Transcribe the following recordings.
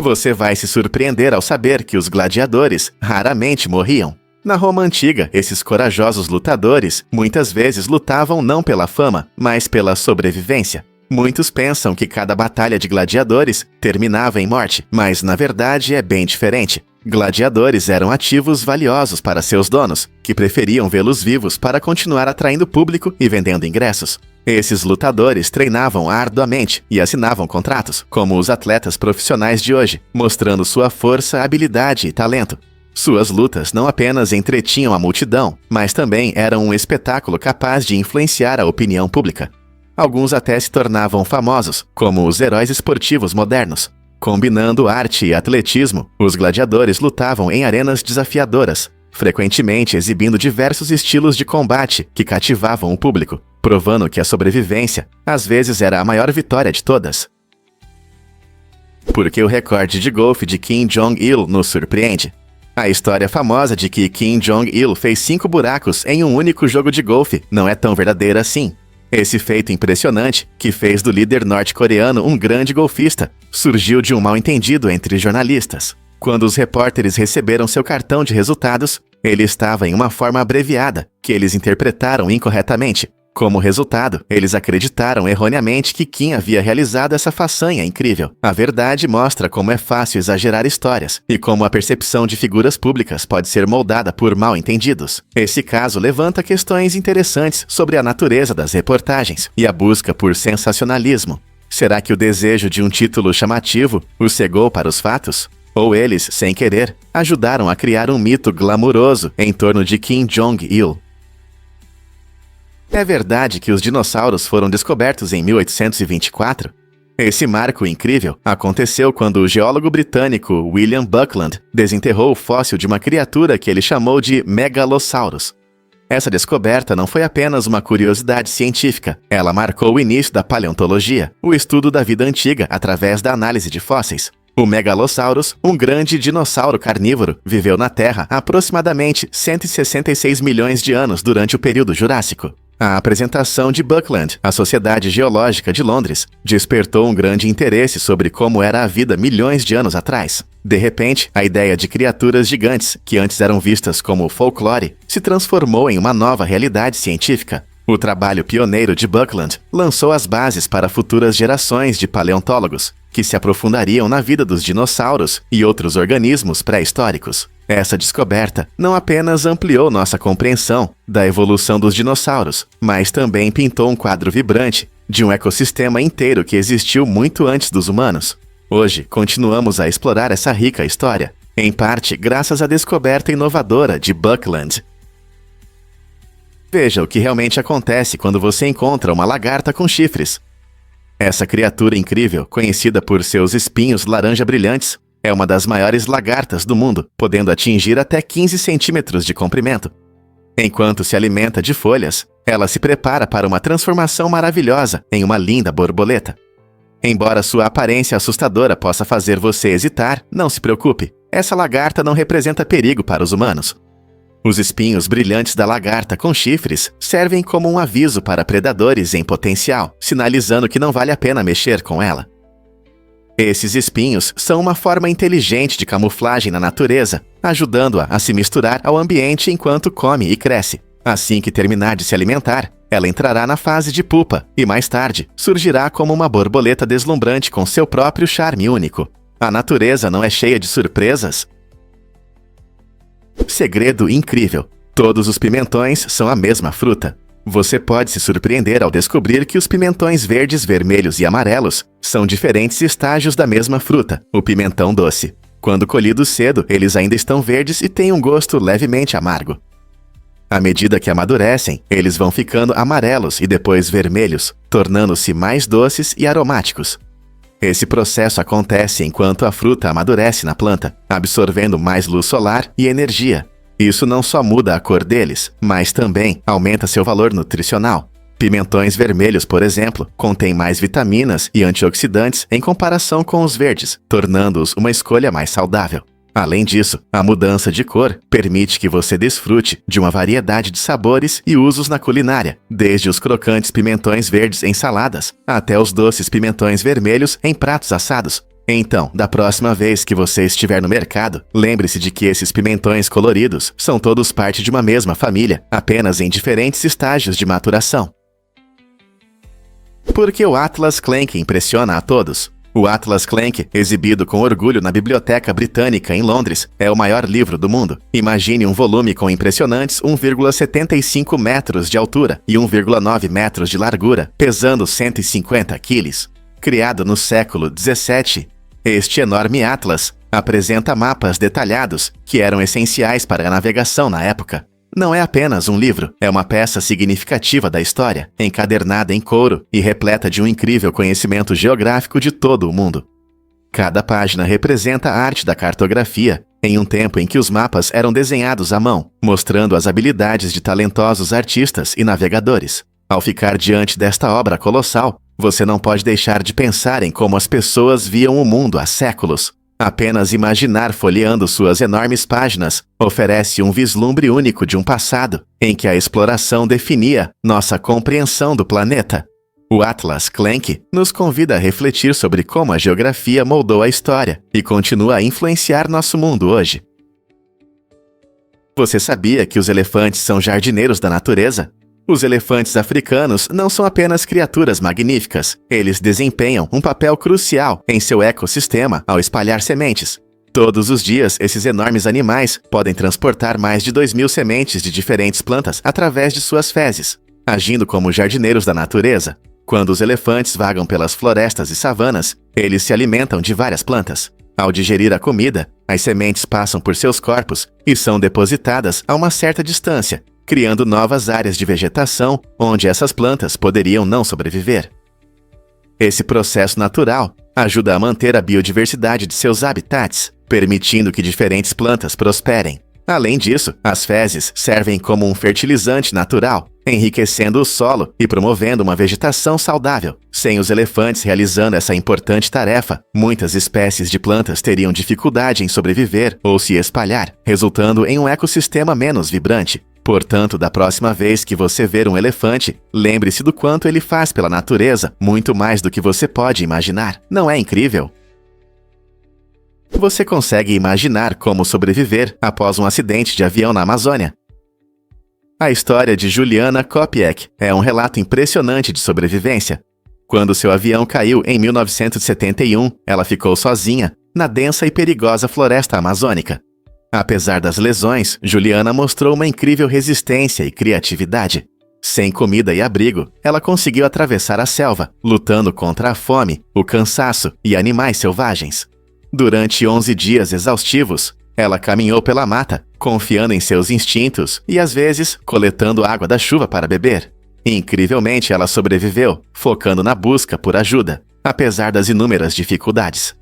Você vai se surpreender ao saber que os gladiadores raramente morriam. Na Roma Antiga, esses corajosos lutadores muitas vezes lutavam não pela fama, mas pela sobrevivência. Muitos pensam que cada batalha de gladiadores terminava em morte, mas na verdade é bem diferente. Gladiadores eram ativos valiosos para seus donos, que preferiam vê-los vivos para continuar atraindo público e vendendo ingressos. Esses lutadores treinavam arduamente e assinavam contratos, como os atletas profissionais de hoje, mostrando sua força, habilidade e talento. Suas lutas não apenas entretinham a multidão, mas também eram um espetáculo capaz de influenciar a opinião pública. Alguns até se tornavam famosos, como os heróis esportivos modernos. Combinando arte e atletismo, os gladiadores lutavam em arenas desafiadoras, frequentemente exibindo diversos estilos de combate que cativavam o público, provando que a sobrevivência, às vezes, era a maior vitória de todas. Porque o recorde de golfe de Kim Jong-il nos surpreende. A história famosa de que Kim Jong-il fez 5 buracos em um único jogo de golfe não é tão verdadeira assim. Esse feito impressionante, que fez do líder norte-coreano um grande golfista, surgiu de um mal-entendido entre jornalistas. Quando os repórteres receberam seu cartão de resultados, ele estava em uma forma abreviada, que eles interpretaram incorretamente. Como resultado, eles acreditaram erroneamente que Kim havia realizado essa façanha incrível. A verdade mostra como é fácil exagerar histórias e como a percepção de figuras públicas pode ser moldada por mal-entendidos. Esse caso levanta questões interessantes sobre a natureza das reportagens e a busca por sensacionalismo. Será que o desejo de um título chamativo os cegou para os fatos? Ou eles, sem querer, ajudaram a criar um mito glamuroso em torno de Kim Jong-il? É verdade que os dinossauros foram descobertos em 1824? Esse marco incrível aconteceu quando o geólogo britânico William Buckland desenterrou o fóssil de uma criatura que ele chamou de Megalosaurus. Essa descoberta não foi apenas uma curiosidade científica, ela marcou o início da paleontologia, o estudo da vida antiga através da análise de fósseis. O Megalosaurus, um grande dinossauro carnívoro, viveu na Terra há aproximadamente 166 milhões de anos durante o período Jurássico. A apresentação de Buckland à Sociedade Geológica de Londres despertou um grande interesse sobre como era a vida milhões de anos atrás. De repente, a ideia de criaturas gigantes, que antes eram vistas como folclore, se transformou em uma nova realidade científica. O trabalho pioneiro de Buckland lançou as bases para futuras gerações de paleontólogos, que se aprofundariam na vida dos dinossauros e outros organismos pré-históricos. Essa descoberta não apenas ampliou nossa compreensão da evolução dos dinossauros, mas também pintou um quadro vibrante de um ecossistema inteiro que existiu muito antes dos humanos. Hoje, continuamos a explorar essa rica história, em parte graças à descoberta inovadora de Buckland. Veja o que realmente acontece quando você encontra uma lagarta com chifres. Essa criatura incrível, conhecida por seus espinhos laranja brilhantes, é uma das maiores lagartas do mundo, podendo atingir até 15 centímetros de comprimento. Enquanto se alimenta de folhas, ela se prepara para uma transformação maravilhosa em uma linda borboleta. Embora sua aparência assustadora possa fazer você hesitar, não se preocupe, essa lagarta não representa perigo para os humanos. Os espinhos brilhantes da lagarta com chifres servem como um aviso para predadores em potencial, sinalizando que não vale a pena mexer com ela. Esses espinhos são uma forma inteligente de camuflagem na natureza, ajudando-a a se misturar ao ambiente enquanto come e cresce. Assim que terminar de se alimentar, ela entrará na fase de pupa e, mais tarde, surgirá como uma borboleta deslumbrante com seu próprio charme único. A natureza não é cheia de surpresas? Segredo incrível: todos os pimentões são a mesma fruta. Você pode se surpreender ao descobrir que os pimentões verdes, vermelhos e amarelos são diferentes estágios da mesma fruta, o pimentão doce. Quando colhidos cedo, eles ainda estão verdes e têm um gosto levemente amargo. À medida que amadurecem, eles vão ficando amarelos e depois vermelhos, tornando-se mais doces e aromáticos. Esse processo acontece enquanto a fruta amadurece na planta, absorvendo mais luz solar e energia. Isso não só muda a cor deles, mas também aumenta seu valor nutricional. Pimentões vermelhos, por exemplo, contêm mais vitaminas e antioxidantes em comparação com os verdes, tornando-os uma escolha mais saudável. Além disso, a mudança de cor permite que você desfrute de uma variedade de sabores e usos na culinária, desde os crocantes pimentões verdes em saladas, até os doces pimentões vermelhos em pratos assados. Então, da próxima vez que você estiver no mercado, lembre-se de que esses pimentões coloridos são todos parte de uma mesma família, apenas em diferentes estágios de maturação. Por que o Atlas Clank impressiona a todos? O Atlas Clank, exibido com orgulho na Biblioteca Britânica em Londres, é o maior livro do mundo. Imagine um volume com impressionantes 1,75 metros de altura e 1,9 metros de largura, pesando 150 quilos. Criado no século XVII, este enorme atlas apresenta mapas detalhados que eram essenciais para a navegação na época. Não é apenas um livro, é uma peça significativa da história, encadernada em couro e repleta de um incrível conhecimento geográfico de todo o mundo. Cada página representa a arte da cartografia, em um tempo em que os mapas eram desenhados à mão, mostrando as habilidades de talentosos artistas e navegadores. Ao ficar diante desta obra colossal, você não pode deixar de pensar em como as pessoas viam o mundo há séculos. Apenas imaginar folheando suas enormes páginas oferece um vislumbre único de um passado em que a exploração definia nossa compreensão do planeta. O Atlas Clank nos convida a refletir sobre como a geografia moldou a história e continua a influenciar nosso mundo hoje. Você sabia que os elefantes são jardineiros da natureza? Os elefantes africanos não são apenas criaturas magníficas, eles desempenham um papel crucial em seu ecossistema ao espalhar sementes. Todos os dias, esses enormes animais podem transportar mais de 2.000 sementes de diferentes plantas através de suas fezes, agindo como jardineiros da natureza. Quando os elefantes vagam pelas florestas e savanas, eles se alimentam de várias plantas. Ao digerir a comida, as sementes passam por seus corpos e são depositadas a uma certa distância, criando novas áreas de vegetação onde essas plantas poderiam não sobreviver. Esse processo natural ajuda a manter a biodiversidade de seus habitats, permitindo que diferentes plantas prosperem. Além disso, as fezes servem como um fertilizante natural, enriquecendo o solo e promovendo uma vegetação saudável. Sem os elefantes realizando essa importante tarefa, muitas espécies de plantas teriam dificuldade em sobreviver ou se espalhar, resultando em um ecossistema menos vibrante. Portanto, da próxima vez que você ver um elefante, lembre-se do quanto ele faz pela natureza, muito mais do que você pode imaginar. Não é incrível? Você consegue imaginar como sobreviver após um acidente de avião na Amazônia? A história de Juliana Kopiec é um relato impressionante de sobrevivência. Quando seu avião caiu em 1971, ela ficou sozinha na densa e perigosa floresta amazônica. Apesar das lesões, Juliana mostrou uma incrível resistência e criatividade. Sem comida e abrigo, ela conseguiu atravessar a selva, lutando contra a fome, o cansaço e animais selvagens. Durante 11 dias exaustivos, ela caminhou pela mata, confiando em seus instintos e, às vezes, coletando água da chuva para beber. Incrivelmente, ela sobreviveu, focando na busca por ajuda, apesar das inúmeras dificuldades.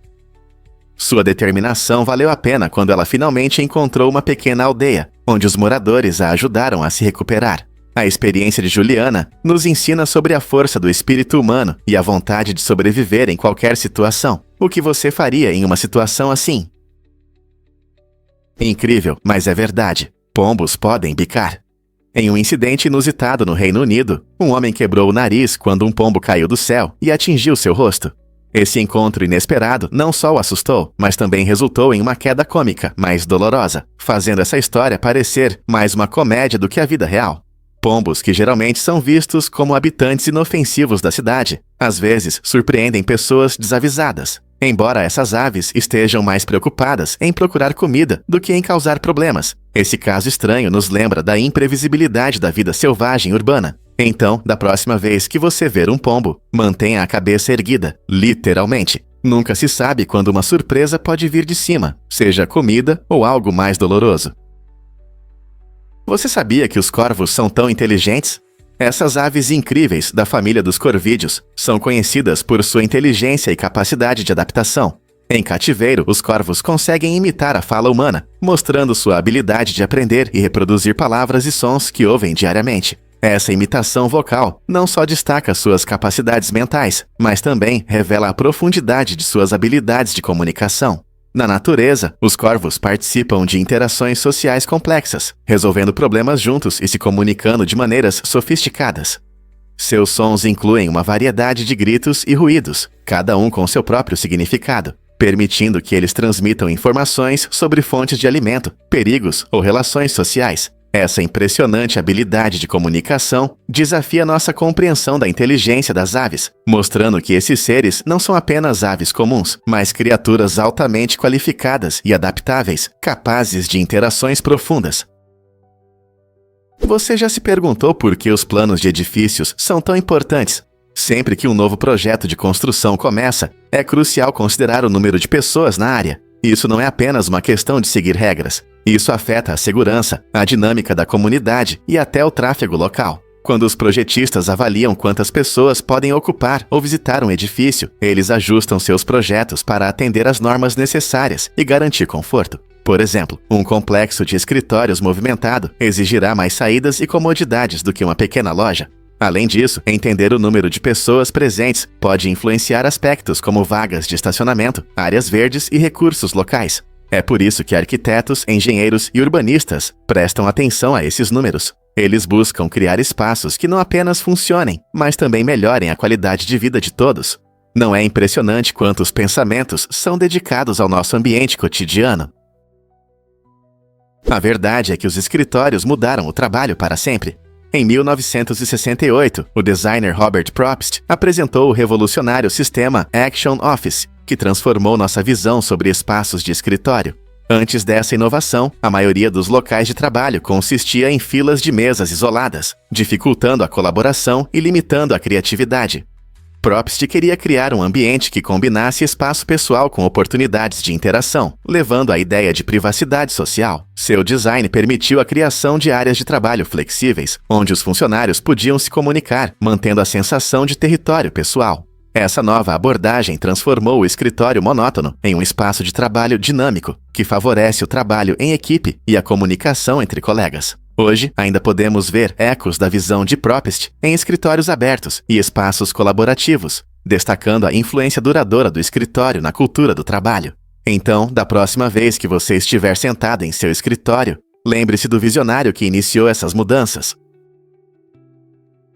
Sua determinação valeu a pena quando ela finalmente encontrou uma pequena aldeia, onde os moradores a ajudaram a se recuperar. A experiência de Juliana nos ensina sobre a força do espírito humano e a vontade de sobreviver em qualquer situação. O que você faria em uma situação assim? Incrível, mas é verdade. Pombos podem bicar. Em um incidente inusitado no Reino Unido, um homem quebrou o nariz quando um pombo caiu do céu e atingiu seu rosto. Esse encontro inesperado não só o assustou, mas também resultou em uma queda cômica mais dolorosa, fazendo essa história parecer mais uma comédia do que a vida real. Pombos, que geralmente são vistos como habitantes inofensivos da cidade, às vezes surpreendem pessoas desavisadas, embora essas aves estejam mais preocupadas em procurar comida do que em causar problemas. Esse caso estranho nos lembra da imprevisibilidade da vida selvagem urbana. Então, da próxima vez que você ver um pombo, mantenha a cabeça erguida, literalmente. Nunca se sabe quando uma surpresa pode vir de cima, seja comida ou algo mais doloroso. Você sabia que os corvos são tão inteligentes? Essas aves incríveis da família dos corvídeos são conhecidas por sua inteligência e capacidade de adaptação. Em cativeiro, os corvos conseguem imitar a fala humana, mostrando sua habilidade de aprender e reproduzir palavras e sons que ouvem diariamente. Essa imitação vocal não só destaca suas capacidades mentais, mas também revela a profundidade de suas habilidades de comunicação. Na natureza, os corvos participam de interações sociais complexas, resolvendo problemas juntos e se comunicando de maneiras sofisticadas. Seus sons incluem uma variedade de gritos e ruídos, cada um com seu próprio significado. permitindo que eles transmitam informações sobre fontes de alimento, perigos ou relações sociais. Essa impressionante habilidade de comunicação desafia nossa compreensão da inteligência das aves, mostrando que esses seres não são apenas aves comuns, mas criaturas altamente qualificadas e adaptáveis, capazes de interações profundas. Você já se perguntou por que os planos de edifícios são tão importantes? Sempre que um novo projeto de construção começa, é crucial considerar o número de pessoas na área. Isso não é apenas uma questão de seguir regras. Isso afeta a segurança, a dinâmica da comunidade e até o tráfego local. Quando os projetistas avaliam quantas pessoas podem ocupar ou visitar um edifício, eles ajustam seus projetos para atender às normas necessárias e garantir conforto. Por exemplo, um complexo de escritórios movimentado exigirá mais saídas e comodidades do que uma pequena loja. Além disso, entender o número de pessoas presentes pode influenciar aspectos como vagas de estacionamento, áreas verdes e recursos locais. É por isso que arquitetos, engenheiros e urbanistas prestam atenção a esses números. Eles buscam criar espaços que não apenas funcionem, mas também melhorem a qualidade de vida de todos. Não é impressionante quantos pensamentos são dedicados ao nosso ambiente cotidiano? A verdade é que os escritórios mudaram o trabalho para sempre. Em 1968, o designer Robert Propst apresentou o revolucionário sistema Action Office, que transformou nossa visão sobre espaços de escritório. Antes dessa inovação, a maioria dos locais de trabalho consistia em filas de mesas isoladas, dificultando a colaboração e limitando a criatividade. Propst queria criar um ambiente que combinasse espaço pessoal com oportunidades de interação, levando à ideia de privacidade social. Seu design permitiu a criação de áreas de trabalho flexíveis, onde os funcionários podiam se comunicar, mantendo a sensação de território pessoal. Essa nova abordagem transformou o escritório monótono em um espaço de trabalho dinâmico, que favorece o trabalho em equipe e a comunicação entre colegas. Hoje, ainda podemos ver ecos da visão de Propst em escritórios abertos e espaços colaborativos, destacando a influência duradoura do escritório na cultura do trabalho. Então, da próxima vez que você estiver sentado em seu escritório, lembre-se do visionário que iniciou essas mudanças.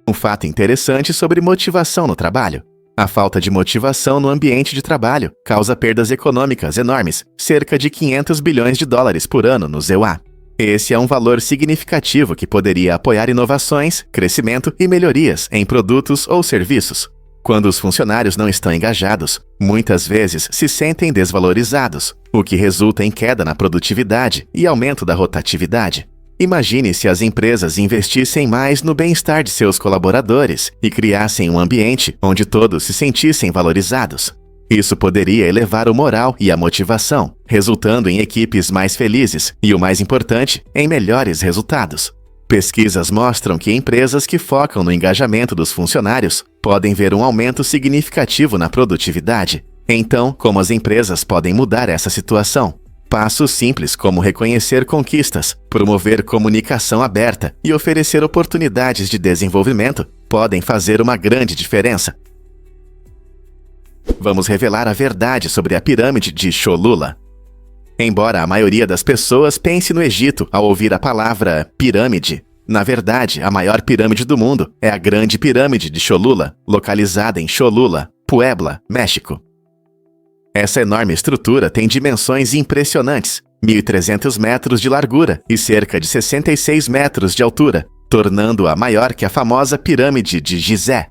Um fato interessante sobre motivação no trabalho. A falta de motivação no ambiente de trabalho causa perdas econômicas enormes, cerca de 500 bilhões de dólares por ano no ZEUA. Esse é um valor significativo que poderia apoiar inovações, crescimento e melhorias em produtos ou serviços. Quando os funcionários não estão engajados, muitas vezes se sentem desvalorizados, o que resulta em queda na produtividade e aumento da rotatividade. Imagine se as empresas investissem mais no bem-estar de seus colaboradores e criassem um ambiente onde todos se sentissem valorizados. Isso poderia elevar o moral e a motivação, resultando em equipes mais felizes e, o mais importante, em melhores resultados. Pesquisas mostram que empresas que focam no engajamento dos funcionários podem ver um aumento significativo na produtividade. Então, como as empresas podem mudar essa situação? Passos simples como reconhecer conquistas, promover comunicação aberta e oferecer oportunidades de desenvolvimento podem fazer uma grande diferença. Vamos revelar a verdade sobre a pirâmide de Cholula. Embora a maioria das pessoas pense no Egito ao ouvir a palavra pirâmide, na verdade, a maior pirâmide do mundo é a Grande Pirâmide de Cholula, localizada em Cholula, Puebla, México. Essa enorme estrutura tem dimensões impressionantes, 1.300 metros de largura e cerca de 66 metros de altura, tornando-a maior que a famosa pirâmide de Gizé.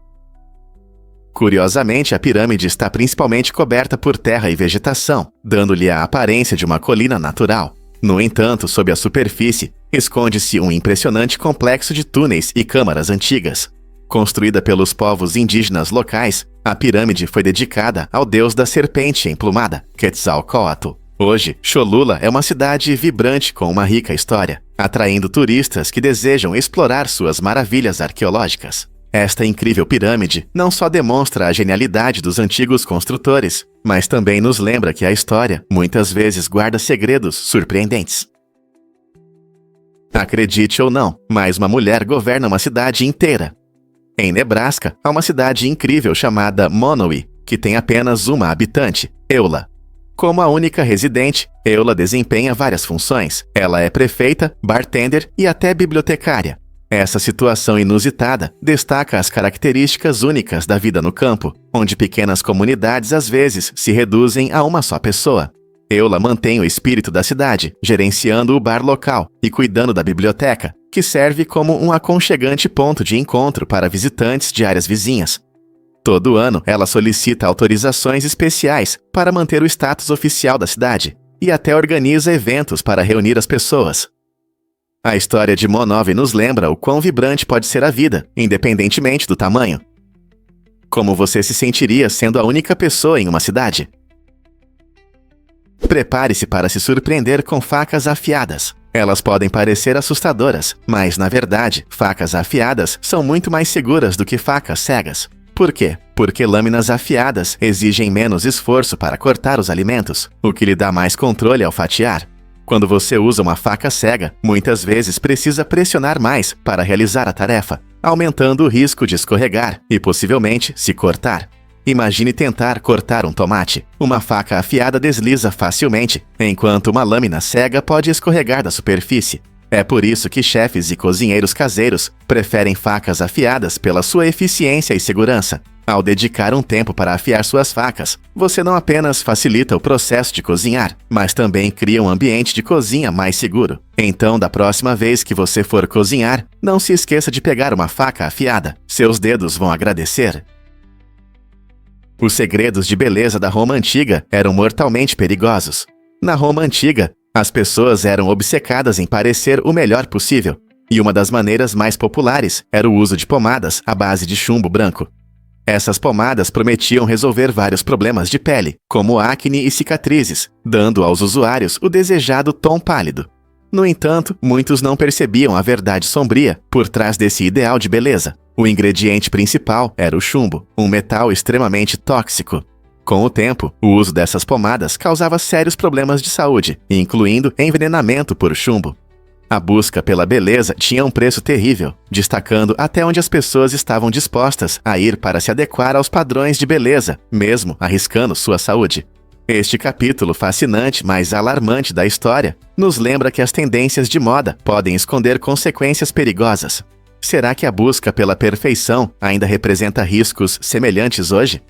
Curiosamente, a pirâmide está principalmente coberta por terra e vegetação, dando-lhe a aparência de uma colina natural. No entanto, sob a superfície, esconde-se um impressionante complexo de túneis e câmaras antigas. Construída pelos povos indígenas locais, a pirâmide foi dedicada ao deus da serpente emplumada, Quetzalcóatl. Hoje, Cholula é uma cidade vibrante com uma rica história, atraindo turistas que desejam explorar suas maravilhas arqueológicas. Esta incrível pirâmide não só demonstra a genialidade dos antigos construtores, mas também nos lembra que a história muitas vezes guarda segredos surpreendentes. Acredite ou não, mas uma mulher governa uma cidade inteira. Em Nebraska, há uma cidade incrível chamada Monowi, que tem apenas uma habitante, Eula. Como a única residente, Eula desempenha várias funções. Ela é prefeita, bartender e até bibliotecária. Essa situação inusitada destaca as características únicas da vida no campo, onde pequenas comunidades às vezes se reduzem a uma só pessoa. Eula mantém o espírito da cidade, gerenciando o bar local e cuidando da biblioteca, que serve como um aconchegante ponto de encontro para visitantes de áreas vizinhas. Todo ano, ela solicita autorizações especiais para manter o status oficial da cidade e até organiza eventos para reunir as pessoas. A história de Monove nos lembra o quão vibrante pode ser a vida, independentemente do tamanho. Como você se sentiria sendo a única pessoa em uma cidade? Prepare-se para se surpreender com facas afiadas. Elas podem parecer assustadoras, mas, na verdade, facas afiadas são muito mais seguras do que facas cegas. Por quê? Porque lâminas afiadas exigem menos esforço para cortar os alimentos, o que lhe dá mais controle ao fatiar. Quando você usa uma faca cega, muitas vezes precisa pressionar mais para realizar a tarefa, aumentando o risco de escorregar e possivelmente se cortar. Imagine tentar cortar um tomate. Uma faca afiada desliza facilmente, enquanto uma lâmina cega pode escorregar da superfície. É por isso que chefes e cozinheiros caseiros preferem facas afiadas pela sua eficiência e segurança. Ao dedicar um tempo para afiar suas facas, você não apenas facilita o processo de cozinhar, mas também cria um ambiente de cozinha mais seguro. Então, da próxima vez que você for cozinhar, não se esqueça de pegar uma faca afiada. Seus dedos vão agradecer. Os segredos de beleza da Roma Antiga eram mortalmente perigosos. Na Roma Antiga, as pessoas eram obcecadas em parecer o melhor possível, e uma das maneiras mais populares era o uso de pomadas à base de chumbo branco. Essas pomadas prometiam resolver vários problemas de pele, como acne e cicatrizes, dando aos usuários o desejado tom pálido. No entanto, muitos não percebiam a verdade sombria por trás desse ideal de beleza. O ingrediente principal era o chumbo, um metal extremamente tóxico. Com o tempo, o uso dessas pomadas causava sérios problemas de saúde, incluindo envenenamento por chumbo. A busca pela beleza tinha um preço terrível, destacando até onde as pessoas estavam dispostas a ir para se adequar aos padrões de beleza, mesmo arriscando sua saúde. Este capítulo fascinante, mas alarmante da história, nos lembra que as tendências de moda podem esconder consequências perigosas. Será que a busca pela perfeição ainda representa riscos semelhantes hoje?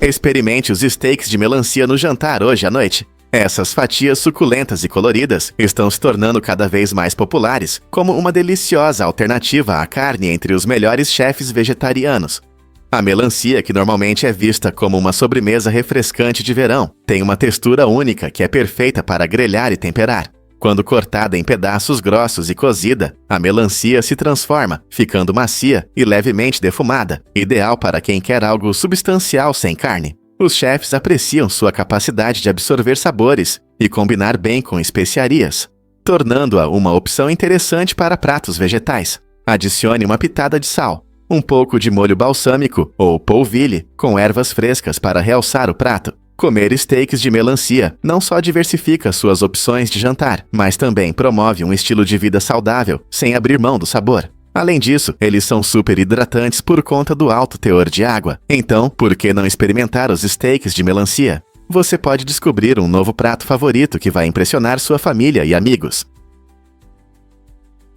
Experimente os steaks de melancia no jantar hoje à noite. Essas fatias suculentas e coloridas estão se tornando cada vez mais populares como uma deliciosa alternativa à carne entre os melhores chefes vegetarianos. A melancia, que normalmente é vista como uma sobremesa refrescante de verão, tem uma textura única que é perfeita para grelhar e temperar. Quando cortada em pedaços grossos e cozida, a melancia se transforma, ficando macia e levemente defumada, ideal para quem quer algo substancial sem carne. Os chefes apreciam sua capacidade de absorver sabores e combinar bem com especiarias, tornando-a uma opção interessante para pratos vegetais. Adicione uma pitada de sal, um pouco de molho balsâmico ou polvilho com ervas frescas para realçar o prato. Comer steaks de melancia não só diversifica suas opções de jantar, mas também promove um estilo de vida saudável, sem abrir mão do sabor. Além disso, eles são super hidratantes por conta do alto teor de água. Então, por que não experimentar os steaks de melancia? Você pode descobrir um novo prato favorito que vai impressionar sua família e amigos.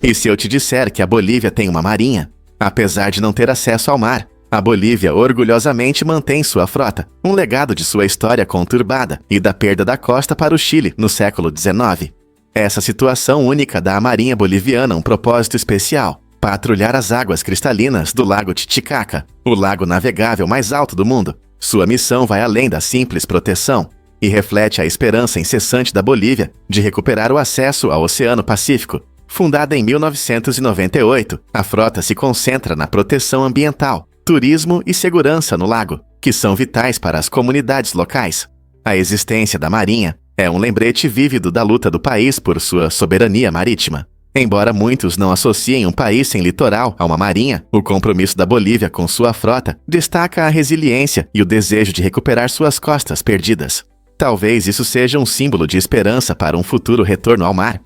E se eu te disser que a Bolívia tem uma marinha? Apesar de não ter acesso ao mar, a Bolívia orgulhosamente mantém sua frota, um legado de sua história conturbada e da perda da costa para o Chile no século XIX. Essa situação única dá à Marinha Boliviana um propósito especial: patrulhar as águas cristalinas do Lago Titicaca, o lago navegável mais alto do mundo. Sua missão vai além da simples proteção e reflete a esperança incessante da Bolívia de recuperar o acesso ao Oceano Pacífico. Fundada em 1998, a frota se concentra na proteção ambiental, turismo e segurança no lago, que são vitais para as comunidades locais. A existência da Marinha é um lembrete vívido da luta do país por sua soberania marítima. Embora muitos não associem um país sem litoral a uma marinha, o compromisso da Bolívia com sua frota destaca a resiliência e o desejo de recuperar suas costas perdidas. Talvez isso seja um símbolo de esperança para um futuro retorno ao mar.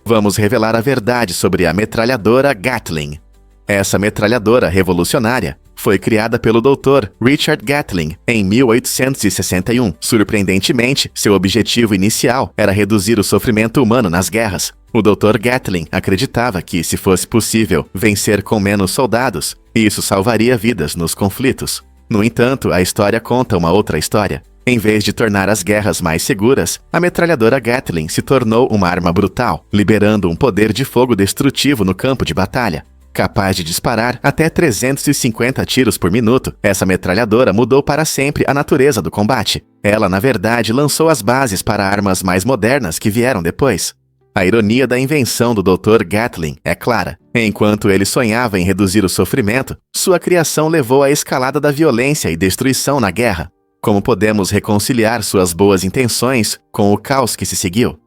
Vamos revelar a verdade sobre a metralhadora Gatling. Essa metralhadora revolucionária foi criada pelo Dr. Richard Gatling em 1861. Surpreendentemente, seu objetivo inicial era reduzir o sofrimento humano nas guerras. O Dr. Gatling acreditava que, se fosse possível vencer com menos soldados, isso salvaria vidas nos conflitos. No entanto, a história conta uma outra história. Em vez de tornar as guerras mais seguras, a metralhadora Gatling se tornou uma arma brutal, liberando um poder de fogo destrutivo no campo de batalha. Capaz de disparar até 350 tiros por minuto, essa metralhadora mudou para sempre a natureza do combate. Ela, na verdade, lançou as bases para armas mais modernas que vieram depois. A ironia da invenção do Dr. Gatling é clara. Enquanto ele sonhava em reduzir o sofrimento, sua criação levou à escalada da violência e destruição na guerra. Como podemos reconciliar suas boas intenções com o caos que se seguiu?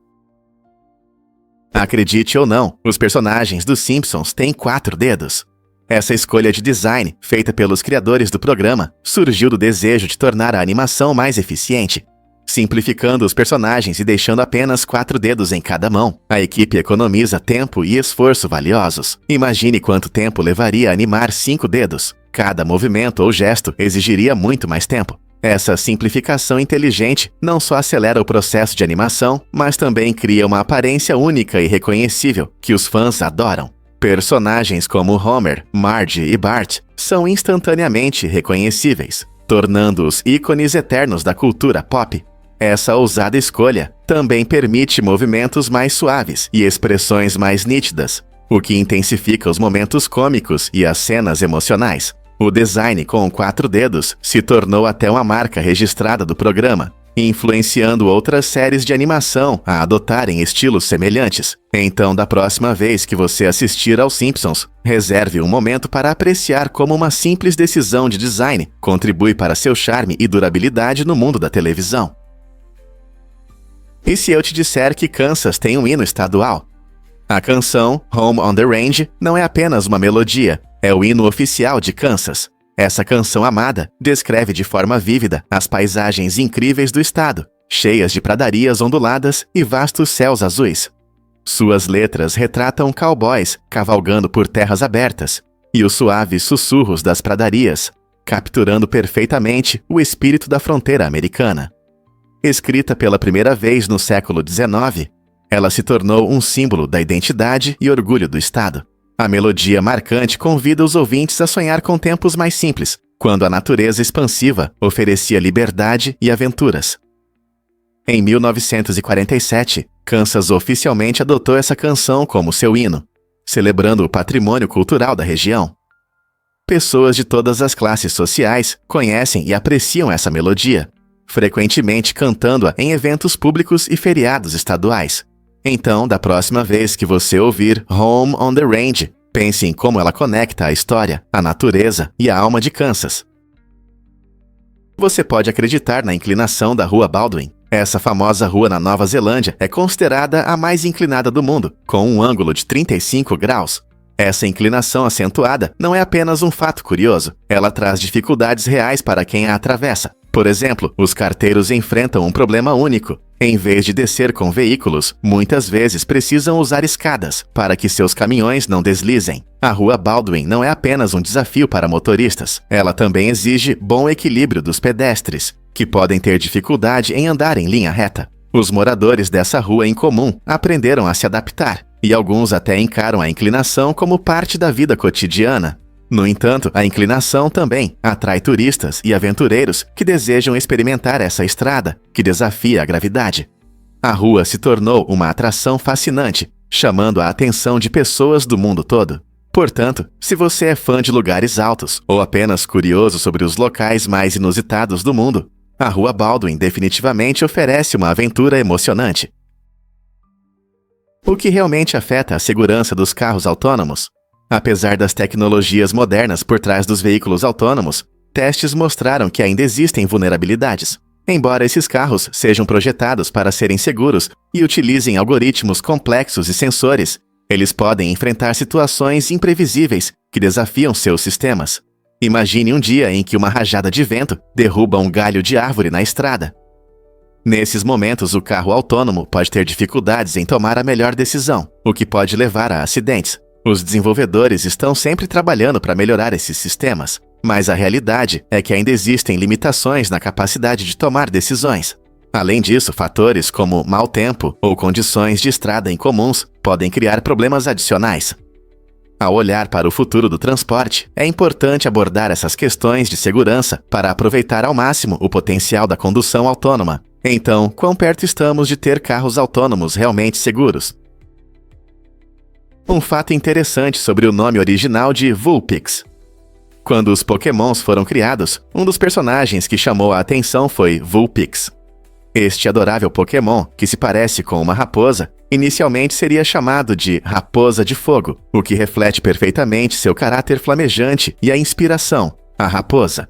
Acredite ou não, os personagens dos Simpsons têm 4 dedos. Essa escolha de design, feita pelos criadores do programa, surgiu do desejo de tornar a animação mais eficiente. Simplificando os personagens e deixando apenas 4 dedos em cada mão, a equipe economiza tempo e esforço valiosos. Imagine quanto tempo levaria a animar 5 dedos. Cada movimento ou gesto exigiria muito mais tempo. Essa simplificação inteligente não só acelera o processo de animação, mas também cria uma aparência única e reconhecível que os fãs adoram. Personagens como Homer, Marge e Bart são instantaneamente reconhecíveis, tornando-os ícones eternos da cultura pop. Essa ousada escolha também permite movimentos mais suaves e expressões mais nítidas, o que intensifica os momentos cômicos e as cenas emocionais. O design com 4 dedos se tornou até uma marca registrada do programa, influenciando outras séries de animação a adotarem estilos semelhantes. Então, da próxima vez que você assistir aos Simpsons, reserve um momento para apreciar como uma simples decisão de design contribui para seu charme e durabilidade no mundo da televisão. E se eu te disser que Kansas tem um hino estadual? A canção Home on the Range não é apenas uma melodia, é o hino oficial de Kansas. Essa canção amada descreve de forma vívida as paisagens incríveis do estado, cheias de pradarias onduladas e vastos céus azuis. Suas letras retratam cowboys cavalgando por terras abertas e os suaves sussurros das pradarias, capturando perfeitamente o espírito da fronteira americana. Escrita pela primeira vez no século XIX, ela se tornou um símbolo da identidade e orgulho do estado. A melodia marcante convida os ouvintes a sonhar com tempos mais simples, quando a natureza expansiva oferecia liberdade e aventuras. Em 1947, Kansas oficialmente adotou essa canção como seu hino, celebrando o patrimônio cultural da região. Pessoas de todas as classes sociais conhecem e apreciam essa melodia, frequentemente cantando-a em eventos públicos e feriados estaduais. Então, da próxima vez que você ouvir Home on the Range, pense em como ela conecta a história, a natureza e a alma de Kansas. Você pode acreditar na inclinação da Rua Baldwin. Essa famosa rua na Nova Zelândia é considerada a mais inclinada do mundo, com um ângulo de 35 graus. Essa inclinação acentuada não é apenas um fato curioso, ela traz dificuldades reais para quem a atravessa. Por exemplo, os carteiros enfrentam um problema único. Em vez de descer com veículos, muitas vezes precisam usar escadas para que seus caminhões não deslizem. A Rua Baldwin não é apenas um desafio para motoristas, ela também exige bom equilíbrio dos pedestres, que podem ter dificuldade em andar em linha reta. Os moradores dessa rua em comum aprenderam a se adaptar, e alguns até encaram a inclinação como parte da vida cotidiana. No entanto, a inclinação também atrai turistas e aventureiros que desejam experimentar essa estrada, que desafia a gravidade. A rua se tornou uma atração fascinante, chamando a atenção de pessoas do mundo todo. Portanto, se você é fã de lugares altos ou apenas curioso sobre os locais mais inusitados do mundo, a Rua Baldwin definitivamente oferece uma aventura emocionante. O que realmente afeta a segurança dos carros autônomos? Apesar das tecnologias modernas por trás dos veículos autônomos, testes mostraram que ainda existem vulnerabilidades. Embora esses carros sejam projetados para serem seguros e utilizem algoritmos complexos e sensores, eles podem enfrentar situações imprevisíveis que desafiam seus sistemas. Imagine um dia em que uma rajada de vento derruba um galho de árvore na estrada. Nesses momentos, o carro autônomo pode ter dificuldades em tomar a melhor decisão, o que pode levar a acidentes. Os desenvolvedores estão sempre trabalhando para melhorar esses sistemas, mas a realidade é que ainda existem limitações na capacidade de tomar decisões. Além disso, fatores como mau tempo ou condições de estrada incomuns podem criar problemas adicionais. Ao olhar para o futuro do transporte, é importante abordar essas questões de segurança para aproveitar ao máximo o potencial da condução autônoma. Então, quão perto estamos de ter carros autônomos realmente seguros? Um fato interessante sobre o nome original de Vulpix. Quando os Pokémons foram criados, um dos personagens que chamou a atenção foi Vulpix. Este adorável Pokémon, que se parece com uma raposa, inicialmente seria chamado de Raposa de Fogo, o que reflete perfeitamente seu caráter flamejante e a inspiração, a raposa.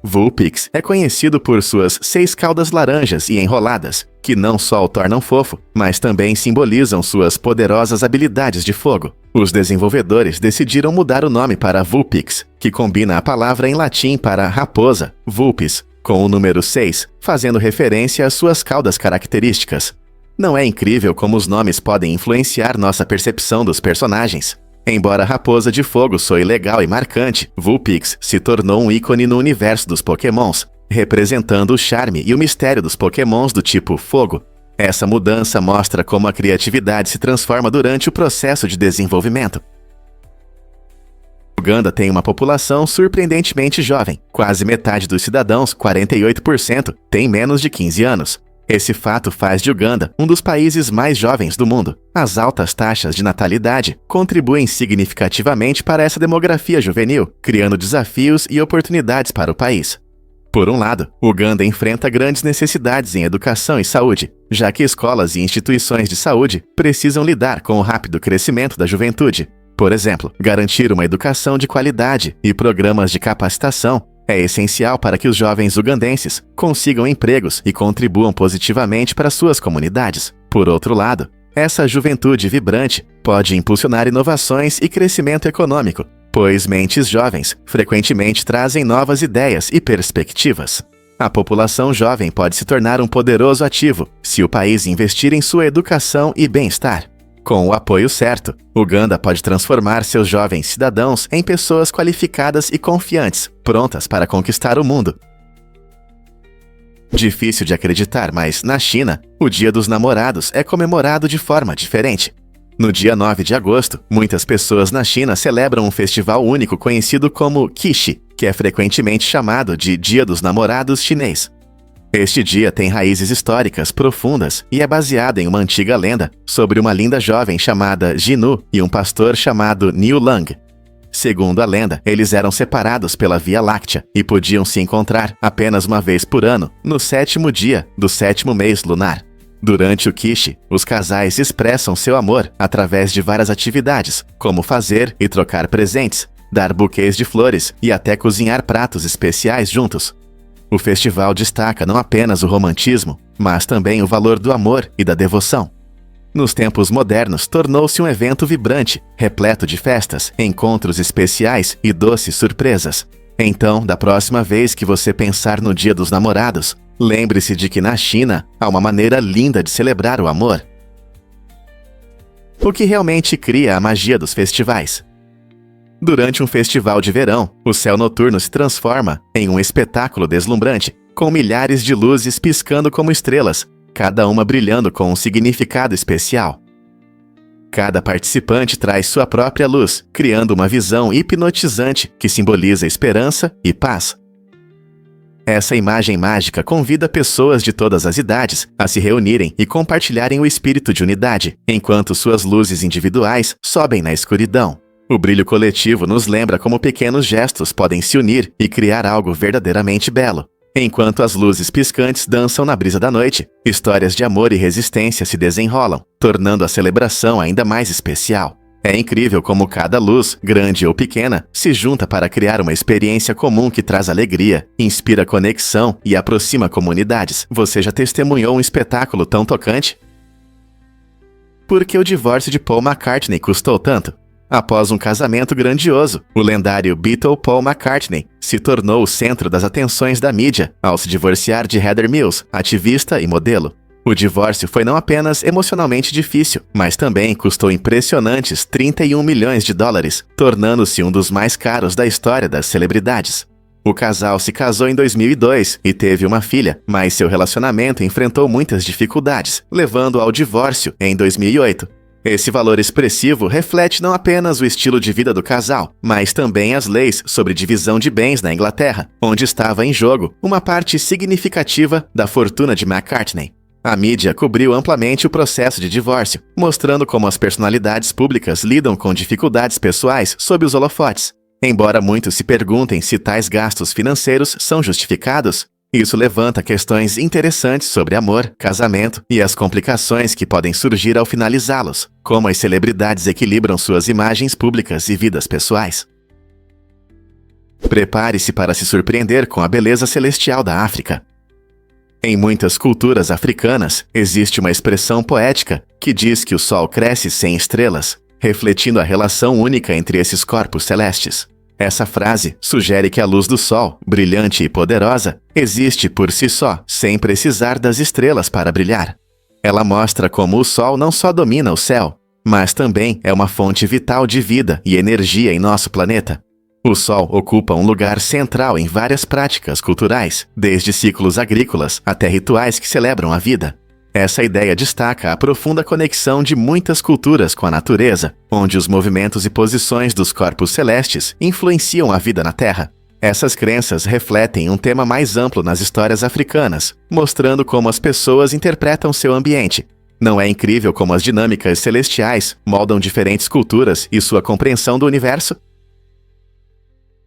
Vulpix é conhecido por suas 6 caudas laranjas e enroladas, que não só o tornam fofo, mas também simbolizam suas poderosas habilidades de fogo. Os desenvolvedores decidiram mudar o nome para Vulpix, que combina a palavra em latim para raposa, vulpes, com o número 6, fazendo referência às suas caudas características. Não é incrível como os nomes podem influenciar nossa percepção dos personagens? Embora Raposa de Fogo soe legal e marcante, Vulpix se tornou um ícone no universo dos Pokémons, representando o charme e o mistério dos Pokémons do tipo Fogo. Essa mudança mostra como a criatividade se transforma durante o processo de desenvolvimento. Uganda tem uma população surpreendentemente jovem. Quase metade dos cidadãos, 48%, tem menos de 15 anos. Esse fato faz de Uganda um dos países mais jovens do mundo. As altas taxas de natalidade contribuem significativamente para essa demografia juvenil, criando desafios e oportunidades para o país. Por um lado, Uganda enfrenta grandes necessidades em educação e saúde, já que escolas e instituições de saúde precisam lidar com o rápido crescimento da juventude. Por exemplo, garantir uma educação de qualidade e programas de capacitação é essencial para que os jovens ugandenses consigam empregos e contribuam positivamente para suas comunidades. Por outro lado, essa juventude vibrante pode impulsionar inovações e crescimento econômico, pois mentes jovens frequentemente trazem novas ideias e perspectivas. A população jovem pode se tornar um poderoso ativo se o país investir em sua educação e bem-estar. Com o apoio certo, Uganda pode transformar seus jovens cidadãos em pessoas qualificadas e confiantes, prontas para conquistar o mundo. Difícil de acreditar, mas na China, o Dia dos Namorados é comemorado de forma diferente. No dia 9 de agosto, muitas pessoas na China celebram um festival único conhecido como Qixi, que é frequentemente chamado de Dia dos Namorados chinês. Este dia tem raízes históricas profundas e é baseado em uma antiga lenda sobre uma linda jovem chamada Jinu e um pastor chamado Niu Lang. Segundo a lenda, eles eram separados pela Via Láctea e podiam se encontrar apenas uma vez por ano, no 7º dia do 7º mês lunar. Durante o Qixi, os casais expressam seu amor através de várias atividades, como fazer e trocar presentes, dar buquês de flores e até cozinhar pratos especiais juntos. O festival destaca não apenas o romantismo, mas também o valor do amor e da devoção. Nos tempos modernos, tornou-se um evento vibrante, repleto de festas, encontros especiais e doces surpresas. Então, da próxima vez que você pensar no Dia dos Namorados, lembre-se de que na China há uma maneira linda de celebrar o amor. O que realmente cria a magia dos festivais? Durante um festival de verão, o céu noturno se transforma em um espetáculo deslumbrante, com milhares de luzes piscando como estrelas, cada uma brilhando com um significado especial. Cada participante traz sua própria luz, criando uma visão hipnotizante que simboliza esperança e paz. Essa imagem mágica convida pessoas de todas as idades a se reunirem e compartilharem o espírito de unidade, enquanto suas luzes individuais sobem na escuridão. O brilho coletivo nos lembra como pequenos gestos podem se unir e criar algo verdadeiramente belo. Enquanto as luzes piscantes dançam na brisa da noite, histórias de amor e resistência se desenrolam, tornando a celebração ainda mais especial. É incrível como cada luz, grande ou pequena, se junta para criar uma experiência comum que traz alegria, inspira conexão e aproxima comunidades. Você já testemunhou um espetáculo tão tocante? Por que o divórcio de Paul McCartney custou tanto? Após um casamento grandioso, o lendário Beatle Paul McCartney se tornou o centro das atenções da mídia ao se divorciar de Heather Mills, ativista e modelo. O divórcio foi não apenas emocionalmente difícil, mas também custou impressionantes 31 milhões de dólares, tornando-se um dos mais caros da história das celebridades. O casal se casou em 2002 e teve uma filha, mas seu relacionamento enfrentou muitas dificuldades, levando ao divórcio em 2008. Esse valor expressivo reflete não apenas o estilo de vida do casal, mas também as leis sobre divisão de bens na Inglaterra, onde estava em jogo uma parte significativa da fortuna de McCartney. A mídia cobriu amplamente o processo de divórcio, mostrando como as personalidades públicas lidam com dificuldades pessoais sob os holofotes. Embora muitos se perguntem se tais gastos financeiros são justificados, isso levanta questões interessantes sobre amor, casamento e as complicações que podem surgir ao finalizá-los, como as celebridades equilibram suas imagens públicas e vidas pessoais. Prepare-se para se surpreender com a beleza celestial da África. Em muitas culturas africanas, existe uma expressão poética que diz que o sol cresce sem estrelas, refletindo a relação única entre esses corpos celestes. Essa frase sugere que a luz do sol, brilhante e poderosa, existe por si só, sem precisar das estrelas para brilhar. Ela mostra como o sol não só domina o céu, mas também é uma fonte vital de vida e energia em nosso planeta. O sol ocupa um lugar central em várias práticas culturais, desde ciclos agrícolas até rituais que celebram a vida. Essa ideia destaca a profunda conexão de muitas culturas com a natureza, onde os movimentos e posições dos corpos celestes influenciam a vida na Terra. Essas crenças refletem um tema mais amplo nas histórias africanas, mostrando como as pessoas interpretam seu ambiente. Não é incrível como as dinâmicas celestiais moldam diferentes culturas e sua compreensão do universo?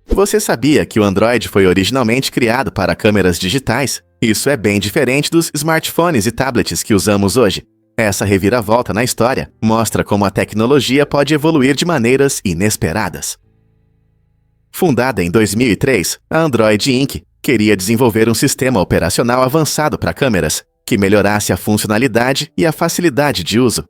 Você sabia que o Android foi originalmente criado para câmeras digitais? Isso é bem diferente dos smartphones e tablets que usamos hoje. Essa reviravolta na história mostra como a tecnologia pode evoluir de maneiras inesperadas. Fundada em 2003, a Android Inc. queria desenvolver um sistema operacional avançado para câmeras, que melhorasse a funcionalidade e a facilidade de uso.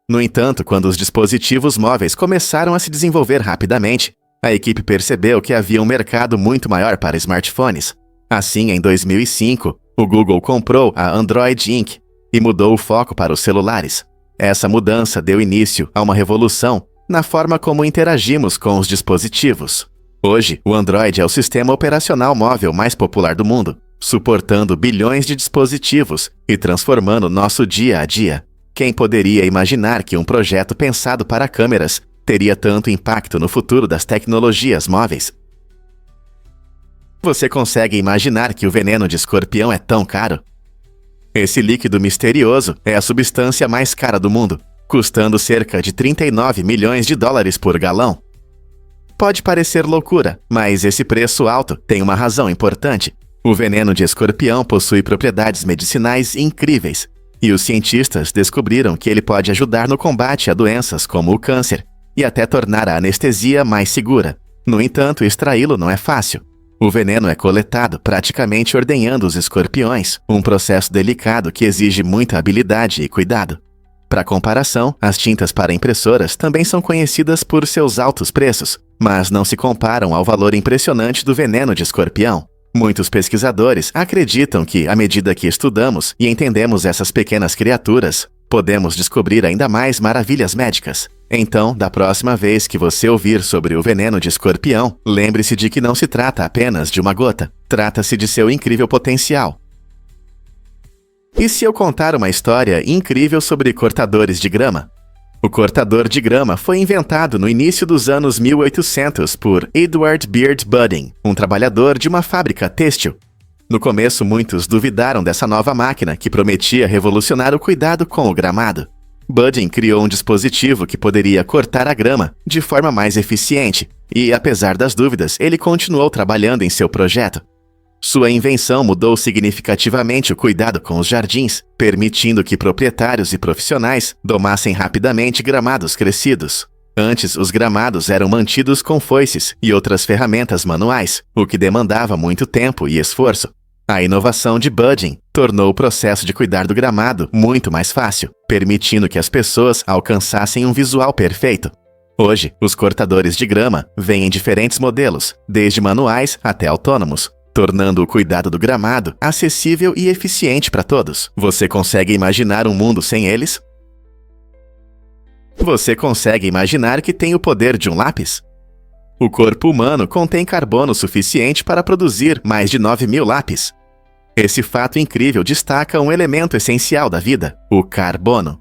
No entanto, quando os dispositivos móveis começaram a se desenvolver rapidamente, a equipe percebeu que havia um mercado muito maior para smartphones. Assim, em 2005, o Google comprou a Android Inc. e mudou o foco para os celulares. Essa mudança deu início a uma revolução na forma como interagimos com os dispositivos. Hoje, o Android é o sistema operacional móvel mais popular do mundo, suportando bilhões de dispositivos e transformando nosso dia a dia. Quem poderia imaginar que um projeto pensado para câmeras teria tanto impacto no futuro das tecnologias móveis? Você consegue imaginar que o veneno de escorpião é tão caro? Esse líquido misterioso é a substância mais cara do mundo, custando cerca de 39 milhões de dólares por galão. Pode parecer loucura, mas esse preço alto tem uma razão importante. O veneno de escorpião possui propriedades medicinais incríveis, e os cientistas descobriram que ele pode ajudar no combate a doenças como o câncer, e até tornar a anestesia mais segura. No entanto, extraí-lo não é fácil. O veneno é coletado praticamente ordenhando os escorpiões, um processo delicado que exige muita habilidade e cuidado. Para comparação, as tintas para impressoras também são conhecidas por seus altos preços, mas não se comparam ao valor impressionante do veneno de escorpião. Muitos pesquisadores acreditam que, à medida que estudamos e entendemos essas pequenas criaturas, podemos descobrir ainda mais maravilhas médicas. Então, da próxima vez que você ouvir sobre o veneno de escorpião, lembre-se de que não se trata apenas de uma gota. Trata-se de seu incrível potencial. E se eu contar uma história incrível sobre cortadores de grama? O cortador de grama foi inventado no início dos anos 1800 por Edward Beard Budding, um trabalhador de uma fábrica têxtil. No começo, muitos duvidaram dessa nova máquina que prometia revolucionar o cuidado com o gramado. Budding criou um dispositivo que poderia cortar a grama de forma mais eficiente e, apesar das dúvidas, ele continuou trabalhando em seu projeto. Sua invenção mudou significativamente o cuidado com os jardins, permitindo que proprietários e profissionais domassem rapidamente gramados crescidos. Antes, os gramados eram mantidos com foices e outras ferramentas manuais, o que demandava muito tempo e esforço. A inovação de Budding tornou o processo de cuidar do gramado muito mais fácil, permitindo que as pessoas alcançassem um visual perfeito. Hoje, os cortadores de grama vêm em diferentes modelos, desde manuais até autônomos. tornando o cuidado do gramado acessível e eficiente para todos. Você consegue imaginar um mundo sem eles? Você consegue imaginar que tem o poder de um lápis? O corpo humano contém carbono suficiente para produzir mais de 9.000 lápis. Esse fato incrível destaca um elemento essencial da vida, o carbono.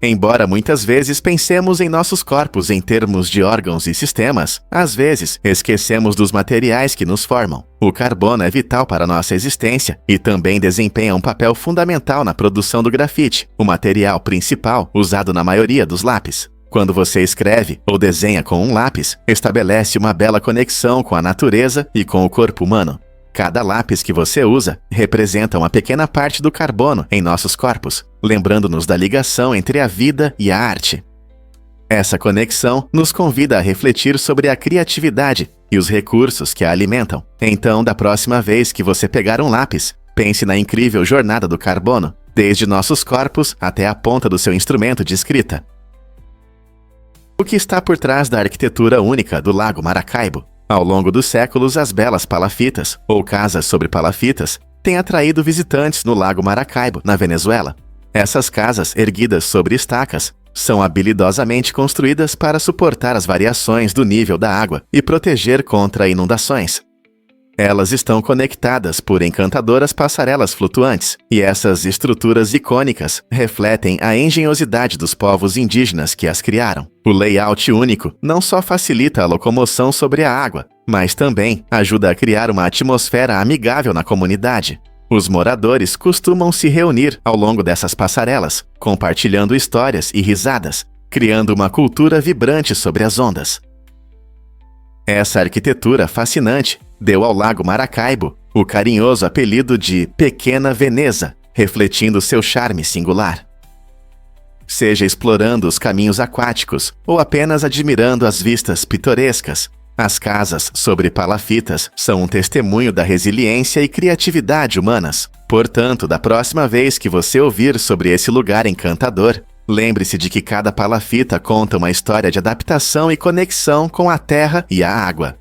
Embora muitas vezes pensemos em nossos corpos em termos de órgãos e sistemas, às vezes esquecemos dos materiais que nos formam. O carbono é vital para nossa existência e também desempenha um papel fundamental na produção do grafite, o material principal usado na maioria dos lápis. Quando você escreve ou desenha com um lápis, estabelece uma bela conexão com a natureza e com o corpo humano. Cada lápis que você usa representa uma pequena parte do carbono em nossos corpos, lembrando-nos da ligação entre a vida e a arte. Essa conexão nos convida a refletir sobre a criatividade e os recursos que a alimentam. Então, da próxima vez que você pegar um lápis, pense na incrível jornada do carbono, desde nossos corpos até a ponta do seu instrumento de escrita. O que está por trás da arquitetura única do Lago Maracaibo? Ao longo dos séculos, as belas palafitas, ou casas sobre palafitas, têm atraído visitantes no Lago Maracaibo, na Venezuela. Essas casas, erguidas sobre estacas, são habilidosamente construídas para suportar as variações do nível da água e proteger contra inundações. Elas estão conectadas por encantadoras passarelas flutuantes, e essas estruturas icônicas refletem a engenhosidade dos povos indígenas que as criaram. O layout único não só facilita a locomoção sobre a água, mas também ajuda a criar uma atmosfera amigável na comunidade. Os moradores costumam se reunir ao longo dessas passarelas, compartilhando histórias e risadas, criando uma cultura vibrante sobre as ondas. Essa arquitetura fascinante deu ao Lago Maracaibo o carinhoso apelido de Pequena Veneza, refletindo seu charme singular. Seja explorando os caminhos aquáticos ou apenas admirando as vistas pitorescas, as casas sobre palafitas são um testemunho da resiliência e criatividade humanas. Portanto, da próxima vez que você ouvir sobre esse lugar encantador, lembre-se de que cada palafita conta uma história de adaptação e conexão com a terra e a água.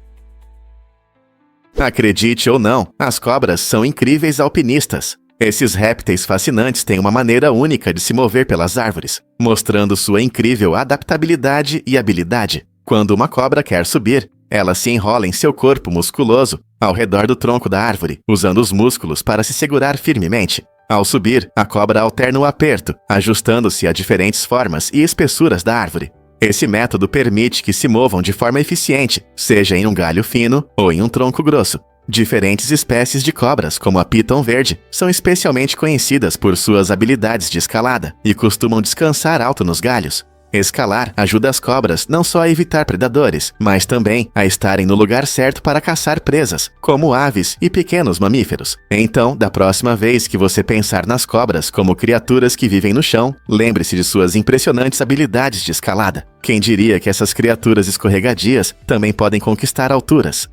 Acredite ou não, as cobras são incríveis alpinistas. Esses répteis fascinantes têm uma maneira única de se mover pelas árvores, mostrando sua incrível adaptabilidade e habilidade. Quando uma cobra quer subir, ela se enrola em seu corpo musculoso ao redor do tronco da árvore, usando os músculos para se segurar firmemente. Ao subir, a cobra alterna o aperto, ajustando-se a diferentes formas e espessuras da árvore. Esse método permite que se movam de forma eficiente, seja em um galho fino ou em um tronco grosso. Diferentes espécies de cobras, como a piton verde, são especialmente conhecidas por suas habilidades de escalada e costumam descansar alto nos galhos. Escalar ajuda as cobras não só a evitar predadores, mas também a estarem no lugar certo para caçar presas, como aves e pequenos mamíferos. Então, da próxima vez que você pensar nas cobras como criaturas que vivem no chão, lembre-se de suas impressionantes habilidades de escalada. Quem diria que essas criaturas escorregadias também podem conquistar alturas?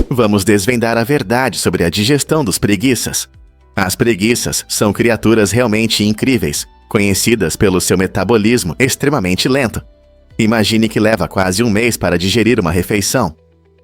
Vamos desvendar a verdade sobre a digestão dos preguiças. As preguiças são criaturas realmente incríveis, conhecidas pelo seu metabolismo extremamente lento. Imagine que leva quase um mês para digerir uma refeição.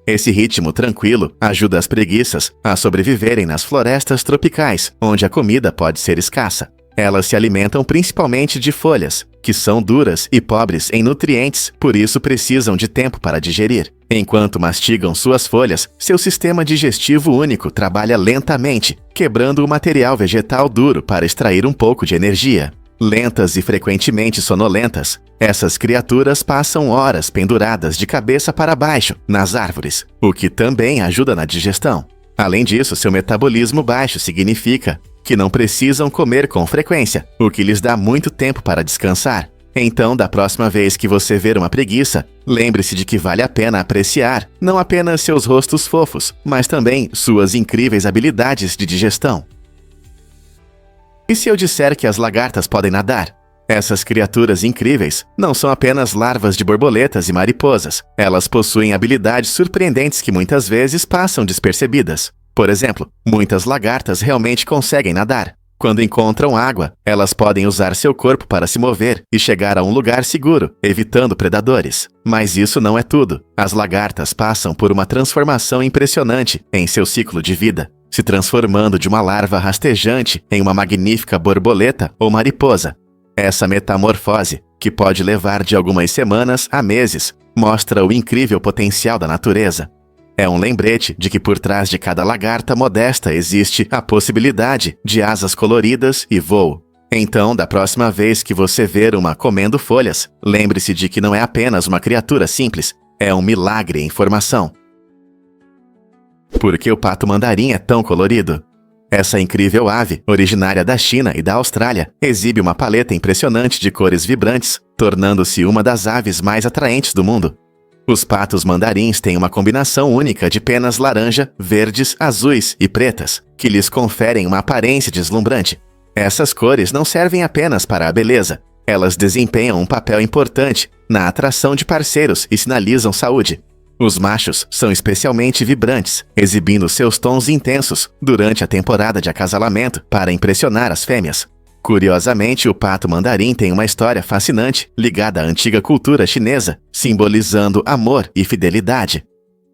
Esse ritmo tranquilo ajuda as preguiças a sobreviverem nas florestas tropicais, onde a comida pode ser escassa. Elas se alimentam principalmente de folhas, que são duras e pobres em nutrientes, por isso precisam de tempo para digerir. Enquanto mastigam suas folhas, seu sistema digestivo único trabalha lentamente, quebrando o material vegetal duro para extrair um pouco de energia. Lentas e frequentemente sonolentas, essas criaturas passam horas penduradas de cabeça para baixo nas árvores, o que também ajuda na digestão. Além disso, seu metabolismo baixo significa que não precisam comer com frequência, o que lhes dá muito tempo para descansar. Então, da próxima vez que você ver uma preguiça, lembre-se de que vale a pena apreciar não apenas seus rostos fofos, mas também suas incríveis habilidades de digestão. E se eu disser que as lagartas podem nadar? Essas criaturas incríveis não são apenas larvas de borboletas e mariposas. Elas possuem habilidades surpreendentes que muitas vezes passam despercebidas. Por exemplo, muitas lagartas realmente conseguem nadar. Quando encontram água, elas podem usar seu corpo para se mover e chegar a um lugar seguro, evitando predadores. Mas isso não é tudo. As lagartas passam por uma transformação impressionante em seu ciclo de vida, se transformando de uma larva rastejante em uma magnífica borboleta ou mariposa. Essa metamorfose, que pode levar de algumas semanas a meses, mostra o incrível potencial da natureza. É um lembrete de que por trás de cada lagarta modesta existe a possibilidade de asas coloridas e voo. Então, da próxima vez que você ver uma comendo folhas, lembre-se de que não é apenas uma criatura simples, é um milagre em formação. Por que o pato mandarim é tão colorido? Essa incrível ave, originária da China e da Austrália, exibe uma paleta impressionante de cores vibrantes, tornando-se uma das aves mais atraentes do mundo. Os patos mandarins têm uma combinação única de penas laranja, verdes, azuis e pretas, que lhes conferem uma aparência deslumbrante. Essas cores não servem apenas para a beleza, elas desempenham um papel importante na atração de parceiros e sinalizam saúde. Os machos são especialmente vibrantes, exibindo seus tons intensos durante a temporada de acasalamento para impressionar as fêmeas. Curiosamente, o pato mandarim tem uma história fascinante ligada à antiga cultura chinesa, simbolizando amor e fidelidade.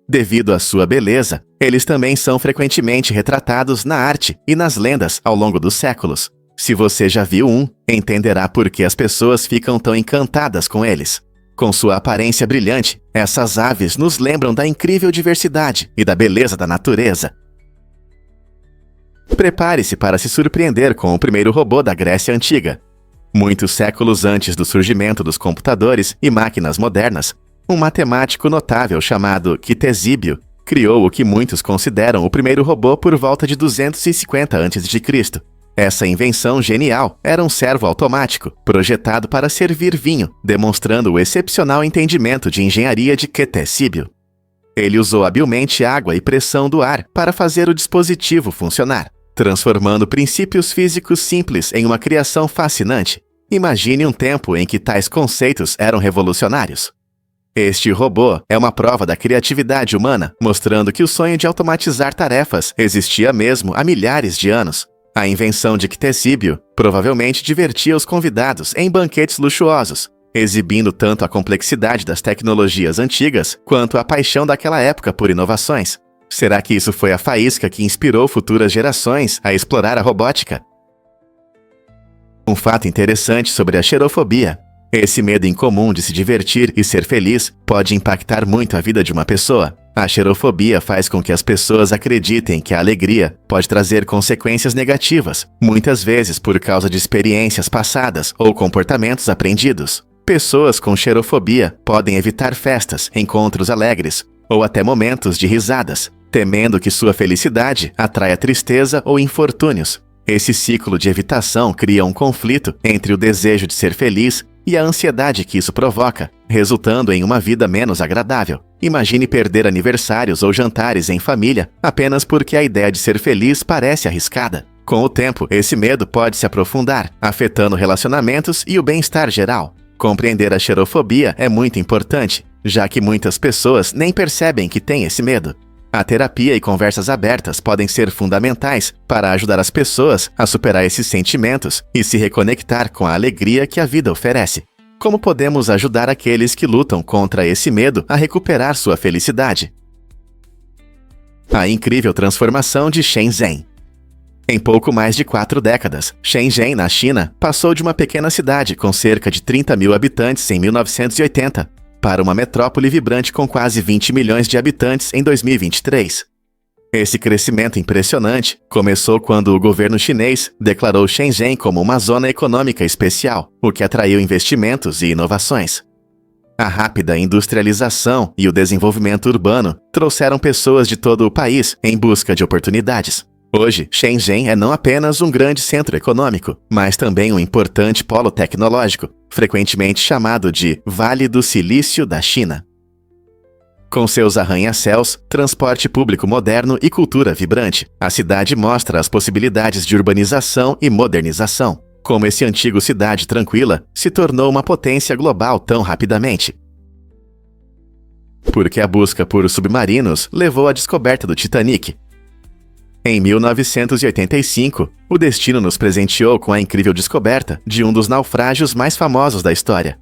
Devido à sua beleza, eles também são frequentemente retratados na arte e nas lendas ao longo dos séculos. Se você já viu um, entenderá por que as pessoas ficam tão encantadas com eles. Com sua aparência brilhante, essas aves nos lembram da incrível diversidade e da beleza da natureza. Prepare-se para se surpreender com o primeiro robô da Grécia Antiga. Muitos séculos antes do surgimento dos computadores e máquinas modernas, um matemático notável chamado Ctesíbio criou o que muitos consideram o primeiro robô por volta de 250 a.C. Essa invenção genial era um servo automático, projetado para servir vinho, demonstrando o excepcional entendimento de engenharia de Ctesíbio. Ele usou habilmente água e pressão do ar para fazer o dispositivo funcionar, transformando princípios físicos simples em uma criação fascinante. Imagine um tempo em que tais conceitos eram revolucionários. Este robô é uma prova da criatividade humana, mostrando que o sonho de automatizar tarefas existia mesmo há milhares de anos. A invenção de Ctesíbio provavelmente divertia os convidados em banquetes luxuosos, exibindo tanto a complexidade das tecnologias antigas quanto a paixão daquela época por inovações. Será que isso foi a faísca que inspirou futuras gerações a explorar a robótica? Um fato interessante sobre a xerofobia. Esse medo incomum de se divertir e ser feliz pode impactar muito a vida de uma pessoa. A xerofobia faz com que as pessoas acreditem que a alegria pode trazer consequências negativas, muitas vezes por causa de experiências passadas ou comportamentos aprendidos. Pessoas com xerofobia podem evitar festas, encontros alegres ou até momentos de risadas, temendo que sua felicidade atraia tristeza ou infortúnios. Esse ciclo de evitação cria um conflito entre o desejo de ser feliz e a ansiedade que isso provoca, resultando em uma vida menos agradável. Imagine perder aniversários ou jantares em família apenas porque a ideia de ser feliz parece arriscada. Com o tempo, esse medo pode se aprofundar, afetando relacionamentos e o bem-estar geral. Compreender a xerofobia é muito importante, já que muitas pessoas nem percebem que têm esse medo. A terapia e conversas abertas podem ser fundamentais para ajudar as pessoas a superar esses sentimentos e se reconectar com a alegria que a vida oferece. Como podemos ajudar aqueles que lutam contra esse medo a recuperar sua felicidade? A incrível transformação de Shenzhen. Em pouco mais de 4 décadas, Shenzhen, na China, passou de uma pequena cidade com cerca de 30 mil habitantes em 1980 para uma metrópole vibrante com quase 20 milhões de habitantes em 2023. Esse crescimento impressionante começou quando o governo chinês declarou Shenzhen como uma zona econômica especial, o que atraiu investimentos e inovações. A rápida industrialização e o desenvolvimento urbano trouxeram pessoas de todo o país em busca de oportunidades. Hoje, Shenzhen é não apenas um grande centro econômico, mas também um importante polo tecnológico, frequentemente chamado de Vale do Silício da China. Com seus arranha-céus, transporte público moderno e cultura vibrante, a cidade mostra as possibilidades de urbanização e modernização. Como esse antigo cidade tranquila se tornou uma potência global tão rapidamente. Porque a busca por submarinos levou à descoberta do Titanic. Em 1985, o destino nos presenteou com a incrível descoberta de um dos naufrágios mais famosos da história.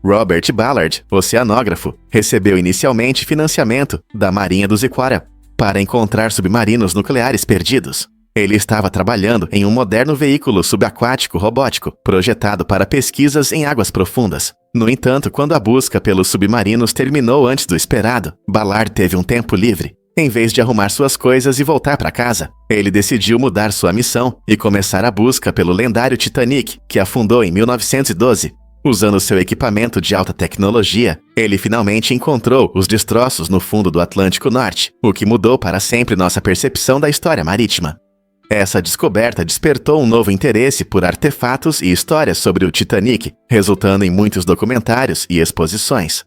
Robert Ballard, oceanógrafo, recebeu inicialmente financiamento da Marinha dos Iquara para encontrar submarinos nucleares perdidos. Ele estava trabalhando em um moderno veículo subaquático robótico, projetado para pesquisas em águas profundas. No entanto, quando a busca pelos submarinos terminou antes do esperado, Ballard teve um tempo livre. Em vez de arrumar suas coisas e voltar para casa, ele decidiu mudar sua missão e começar a busca pelo lendário Titanic, que afundou em 1912. Usando seu equipamento de alta tecnologia, ele finalmente encontrou os destroços no fundo do Atlântico Norte, o que mudou para sempre nossa percepção da história marítima. Essa descoberta despertou um novo interesse por artefatos e histórias sobre o Titanic, resultando em muitos documentários e exposições.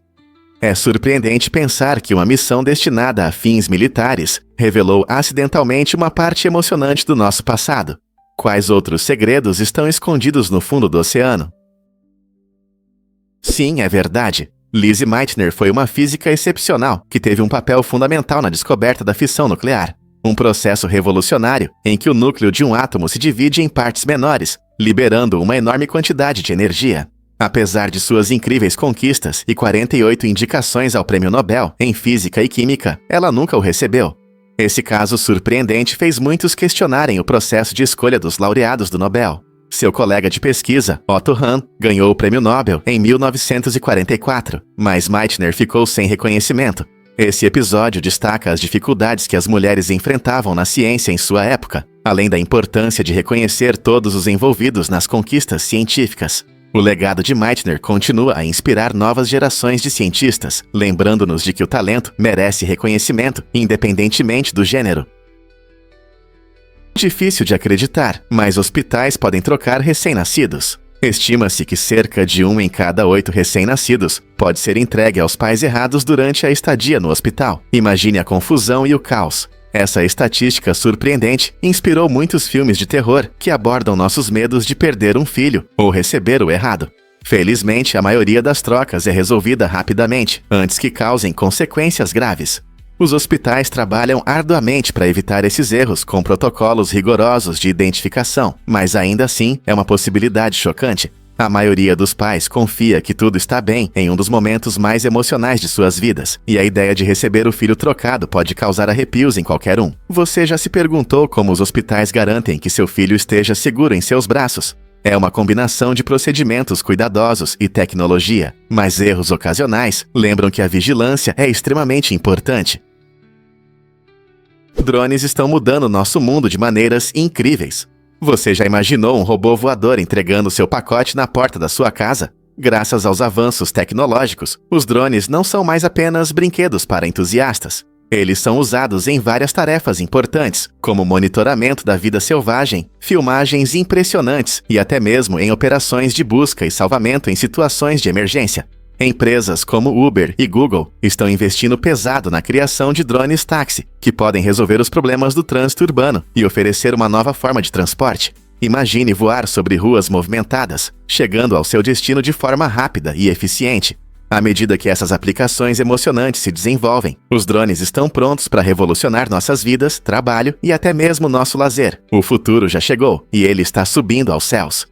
É surpreendente pensar que uma missão destinada a fins militares revelou acidentalmente uma parte emocionante do nosso passado. Quais outros segredos estão escondidos no fundo do oceano? Sim, é verdade. Lise Meitner foi uma física excepcional que teve um papel fundamental na descoberta da fissão nuclear. Um processo revolucionário em que o núcleo de um átomo se divide em partes menores, liberando uma enorme quantidade de energia. Apesar de suas incríveis conquistas e 48 indicações ao Prêmio Nobel em Física e Química, ela nunca o recebeu. Esse caso surpreendente fez muitos questionarem o processo de escolha dos laureados do Nobel. Seu colega de pesquisa, Otto Hahn, ganhou o Prêmio Nobel em 1944, mas Meitner ficou sem reconhecimento. Esse episódio destaca as dificuldades que as mulheres enfrentavam na ciência em sua época, além da importância de reconhecer todos os envolvidos nas conquistas científicas. O legado de Meitner continua a inspirar novas gerações de cientistas, lembrando-nos de que o talento merece reconhecimento, independentemente do gênero. Difícil de acreditar, mas hospitais podem trocar recém-nascidos. Estima-se que cerca de 1 em cada 8 recém-nascidos pode ser entregue aos pais errados durante a estadia no hospital. Imagine a confusão e o caos. Essa estatística surpreendente inspirou muitos filmes de terror que abordam nossos medos de perder um filho ou receber o errado. Felizmente, a maioria das trocas é resolvida rapidamente, antes que causem consequências graves. Os hospitais trabalham arduamente para evitar esses erros com protocolos rigorosos de identificação, mas ainda assim é uma possibilidade chocante. A maioria dos pais confia que tudo está bem em um dos momentos mais emocionais de suas vidas, e a ideia de receber o filho trocado pode causar arrepios em qualquer um. Você já se perguntou como os hospitais garantem que seu filho esteja seguro em seus braços? É uma combinação de procedimentos cuidadosos e tecnologia, mas erros ocasionais lembram que a vigilância é extremamente importante. Drones estão mudando nosso mundo de maneiras incríveis. Você já imaginou um robô voador entregando seu pacote na porta da sua casa? Graças aos avanços tecnológicos, os drones não são mais apenas brinquedos para entusiastas. Eles são usados em várias tarefas importantes, como monitoramento da vida selvagem, filmagens impressionantes e até mesmo em operações de busca e salvamento em situações de emergência. Empresas como Uber e Google estão investindo pesado na criação de drones táxi, que podem resolver os problemas do trânsito urbano e oferecer uma nova forma de transporte. Imagine voar sobre ruas movimentadas, chegando ao seu destino de forma rápida e eficiente. À medida que essas aplicações emocionantes se desenvolvem, os drones estão prontos para revolucionar nossas vidas, trabalho e até mesmo nosso lazer. O futuro já chegou e ele está subindo aos céus.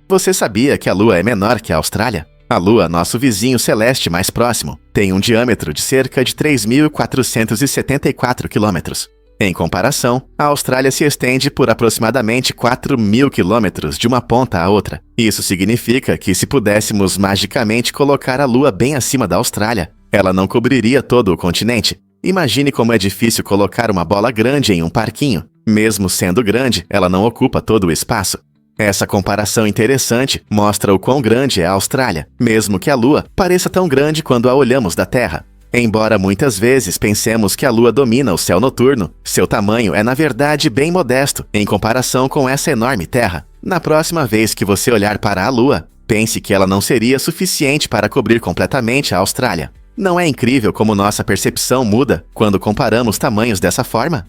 Você sabia que a Lua é menor que a Austrália? A Lua, nosso vizinho celeste mais próximo, tem um diâmetro de cerca de 3.474 quilômetros. Em comparação, a Austrália se estende por aproximadamente 4.000 quilômetros de uma ponta à outra. Isso significa que se pudéssemos magicamente colocar a Lua bem acima da Austrália, ela não cobriria todo o continente. Imagine como é difícil colocar uma bola grande em um parquinho. Mesmo sendo grande, ela não ocupa todo o espaço. Essa comparação interessante mostra o quão grande é a Austrália, mesmo que a Lua pareça tão grande quando a olhamos da Terra. Embora muitas vezes pensemos que a Lua domina o céu noturno, seu tamanho é na verdade bem modesto em comparação com essa enorme Terra. Na próxima vez que você olhar para a Lua, pense que ela não seria suficiente para cobrir completamente a Austrália. Não é incrível como nossa percepção muda quando comparamos tamanhos dessa forma?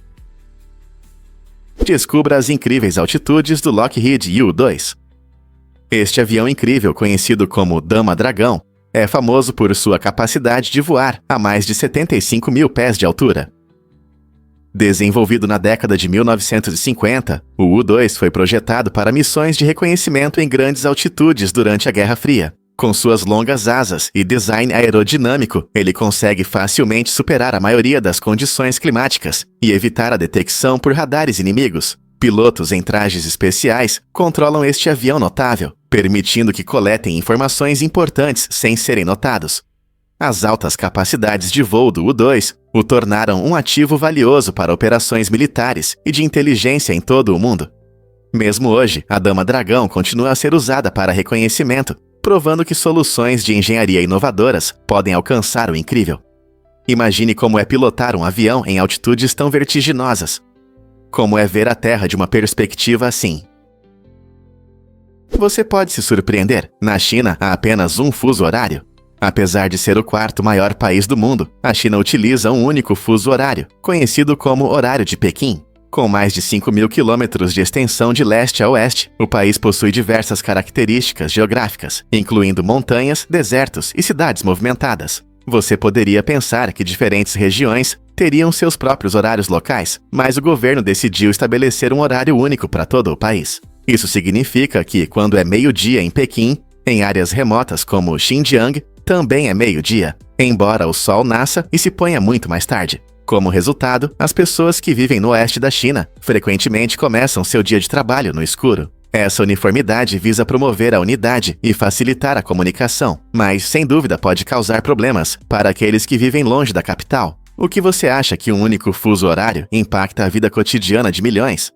Descubra as incríveis altitudes do Lockheed U-2. Este avião incrível, conhecido como Dama Dragão, é famoso por sua capacidade de voar a mais de 75 mil pés de altura. Desenvolvido na década de 1950, o U-2 foi projetado para missões de reconhecimento em grandes altitudes durante a Guerra Fria. Com suas longas asas e design aerodinâmico, ele consegue facilmente superar a maioria das condições climáticas e evitar a detecção por radares inimigos. Pilotos em trajes especiais controlam este avião notável, permitindo que coletem informações importantes sem serem notados. As altas capacidades de voo do U-2 o tornaram um ativo valioso para operações militares e de inteligência em todo o mundo. Mesmo hoje, a Dama Dragão continua a ser usada para reconhecimento, provando que soluções de engenharia inovadoras podem alcançar o incrível. Imagine como é pilotar um avião em altitudes tão vertiginosas. Como é ver a Terra de uma perspectiva assim. Você pode se surpreender. Na China, há apenas um fuso horário. Apesar de ser o quarto maior país do mundo, a China utiliza um único fuso horário, conhecido como Horário de Pequim. Com mais de 5.000 quilômetros de extensão de leste a oeste, o país possui diversas características geográficas, incluindo montanhas, desertos e cidades movimentadas. Você poderia pensar que diferentes regiões teriam seus próprios horários locais, mas o governo decidiu estabelecer um horário único para todo o país. Isso significa que, quando é meio-dia em Pequim, em áreas remotas como Xinjiang, também é meio-dia, embora o sol nasça e se ponha muito mais tarde. Como resultado, as pessoas que vivem no oeste da China frequentemente começam seu dia de trabalho no escuro. Essa uniformidade visa promover a unidade e facilitar a comunicação, mas sem dúvida pode causar problemas para aqueles que vivem longe da capital. O que você acha que um único fuso horário impacta a vida cotidiana de milhões?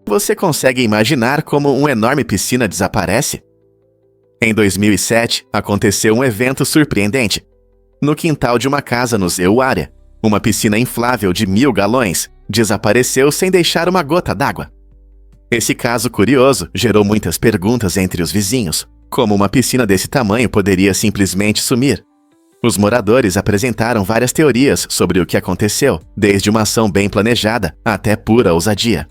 Você consegue imaginar como uma enorme piscina desaparece? Em 2007, aconteceu um evento surpreendente. No quintal de uma casa no Zeuária, uma piscina inflável de 1.000 galões desapareceu sem deixar uma gota d'água. Esse caso curioso gerou muitas perguntas entre os vizinhos. Como uma piscina desse tamanho poderia simplesmente sumir? Os moradores apresentaram várias teorias sobre o que aconteceu, desde uma ação bem planejada até pura ousadia.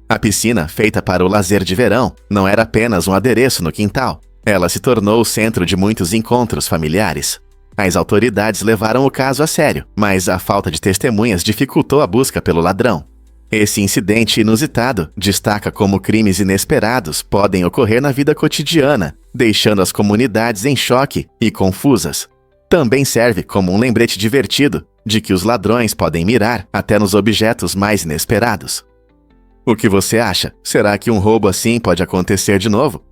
A piscina, feita para o lazer de verão, não era apenas um adereço no quintal. Ela se tornou o centro de muitos encontros familiares. As autoridades levaram o caso a sério, mas a falta de testemunhas dificultou a busca pelo ladrão. Esse incidente inusitado destaca como crimes inesperados podem ocorrer na vida cotidiana, deixando as comunidades em choque e confusas. Também serve como um lembrete divertido de que os ladrões podem mirar até nos objetos mais inesperados. O que você acha? Será que um roubo assim pode acontecer de novo?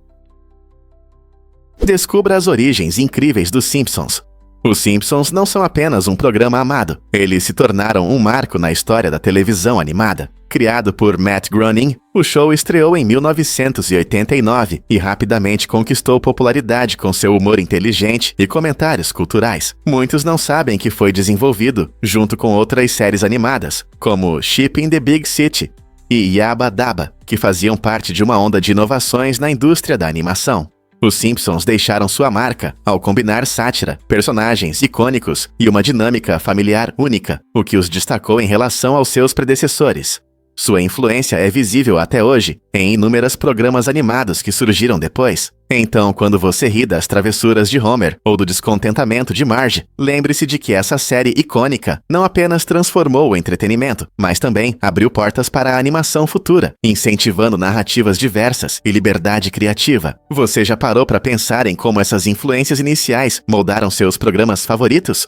Descubra as origens incríveis dos Simpsons. Os Simpsons não são apenas um programa amado, eles se tornaram um marco na história da televisão animada. Criado por Matt Groening, o show estreou em 1989 e rapidamente conquistou popularidade com seu humor inteligente e comentários culturais. Muitos não sabem que foi desenvolvido junto com outras séries animadas, como Chip in the Big City e Yabba Dabba, que faziam parte de uma onda de inovações na indústria da animação. Os Simpsons deixaram sua marca ao combinar sátira, personagens icônicos e uma dinâmica familiar única, o que os destacou em relação aos seus predecessores. Sua influência é visível até hoje em inúmeros programas animados que surgiram depois. Então, quando você ri das travessuras de Homer ou do descontentamento de Marge, lembre-se de que essa série icônica não apenas transformou o entretenimento, mas também abriu portas para a animação futura, incentivando narrativas diversas e liberdade criativa. Você já parou para pensar em como essas influências iniciais moldaram seus programas favoritos?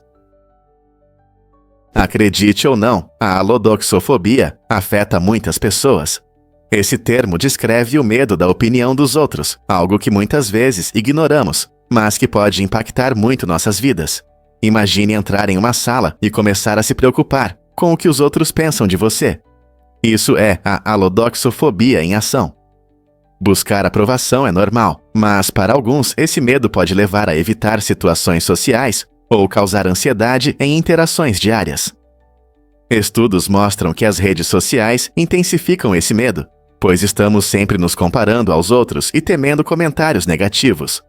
Acredite ou não, a alodoxofobia afeta muitas pessoas. Esse termo descreve o medo da opinião dos outros, algo que muitas vezes ignoramos, mas que pode impactar muito nossas vidas. Imagine entrar em uma sala e começar a se preocupar com o que os outros pensam de você. Isso é a alodoxofobia em ação. Buscar aprovação é normal, mas para alguns esse medo pode levar a evitar situações sociais ou causar ansiedade em interações diárias. Estudos mostram que as redes sociais intensificam esse medo, pois estamos sempre nos comparando aos outros e temendo comentários negativos.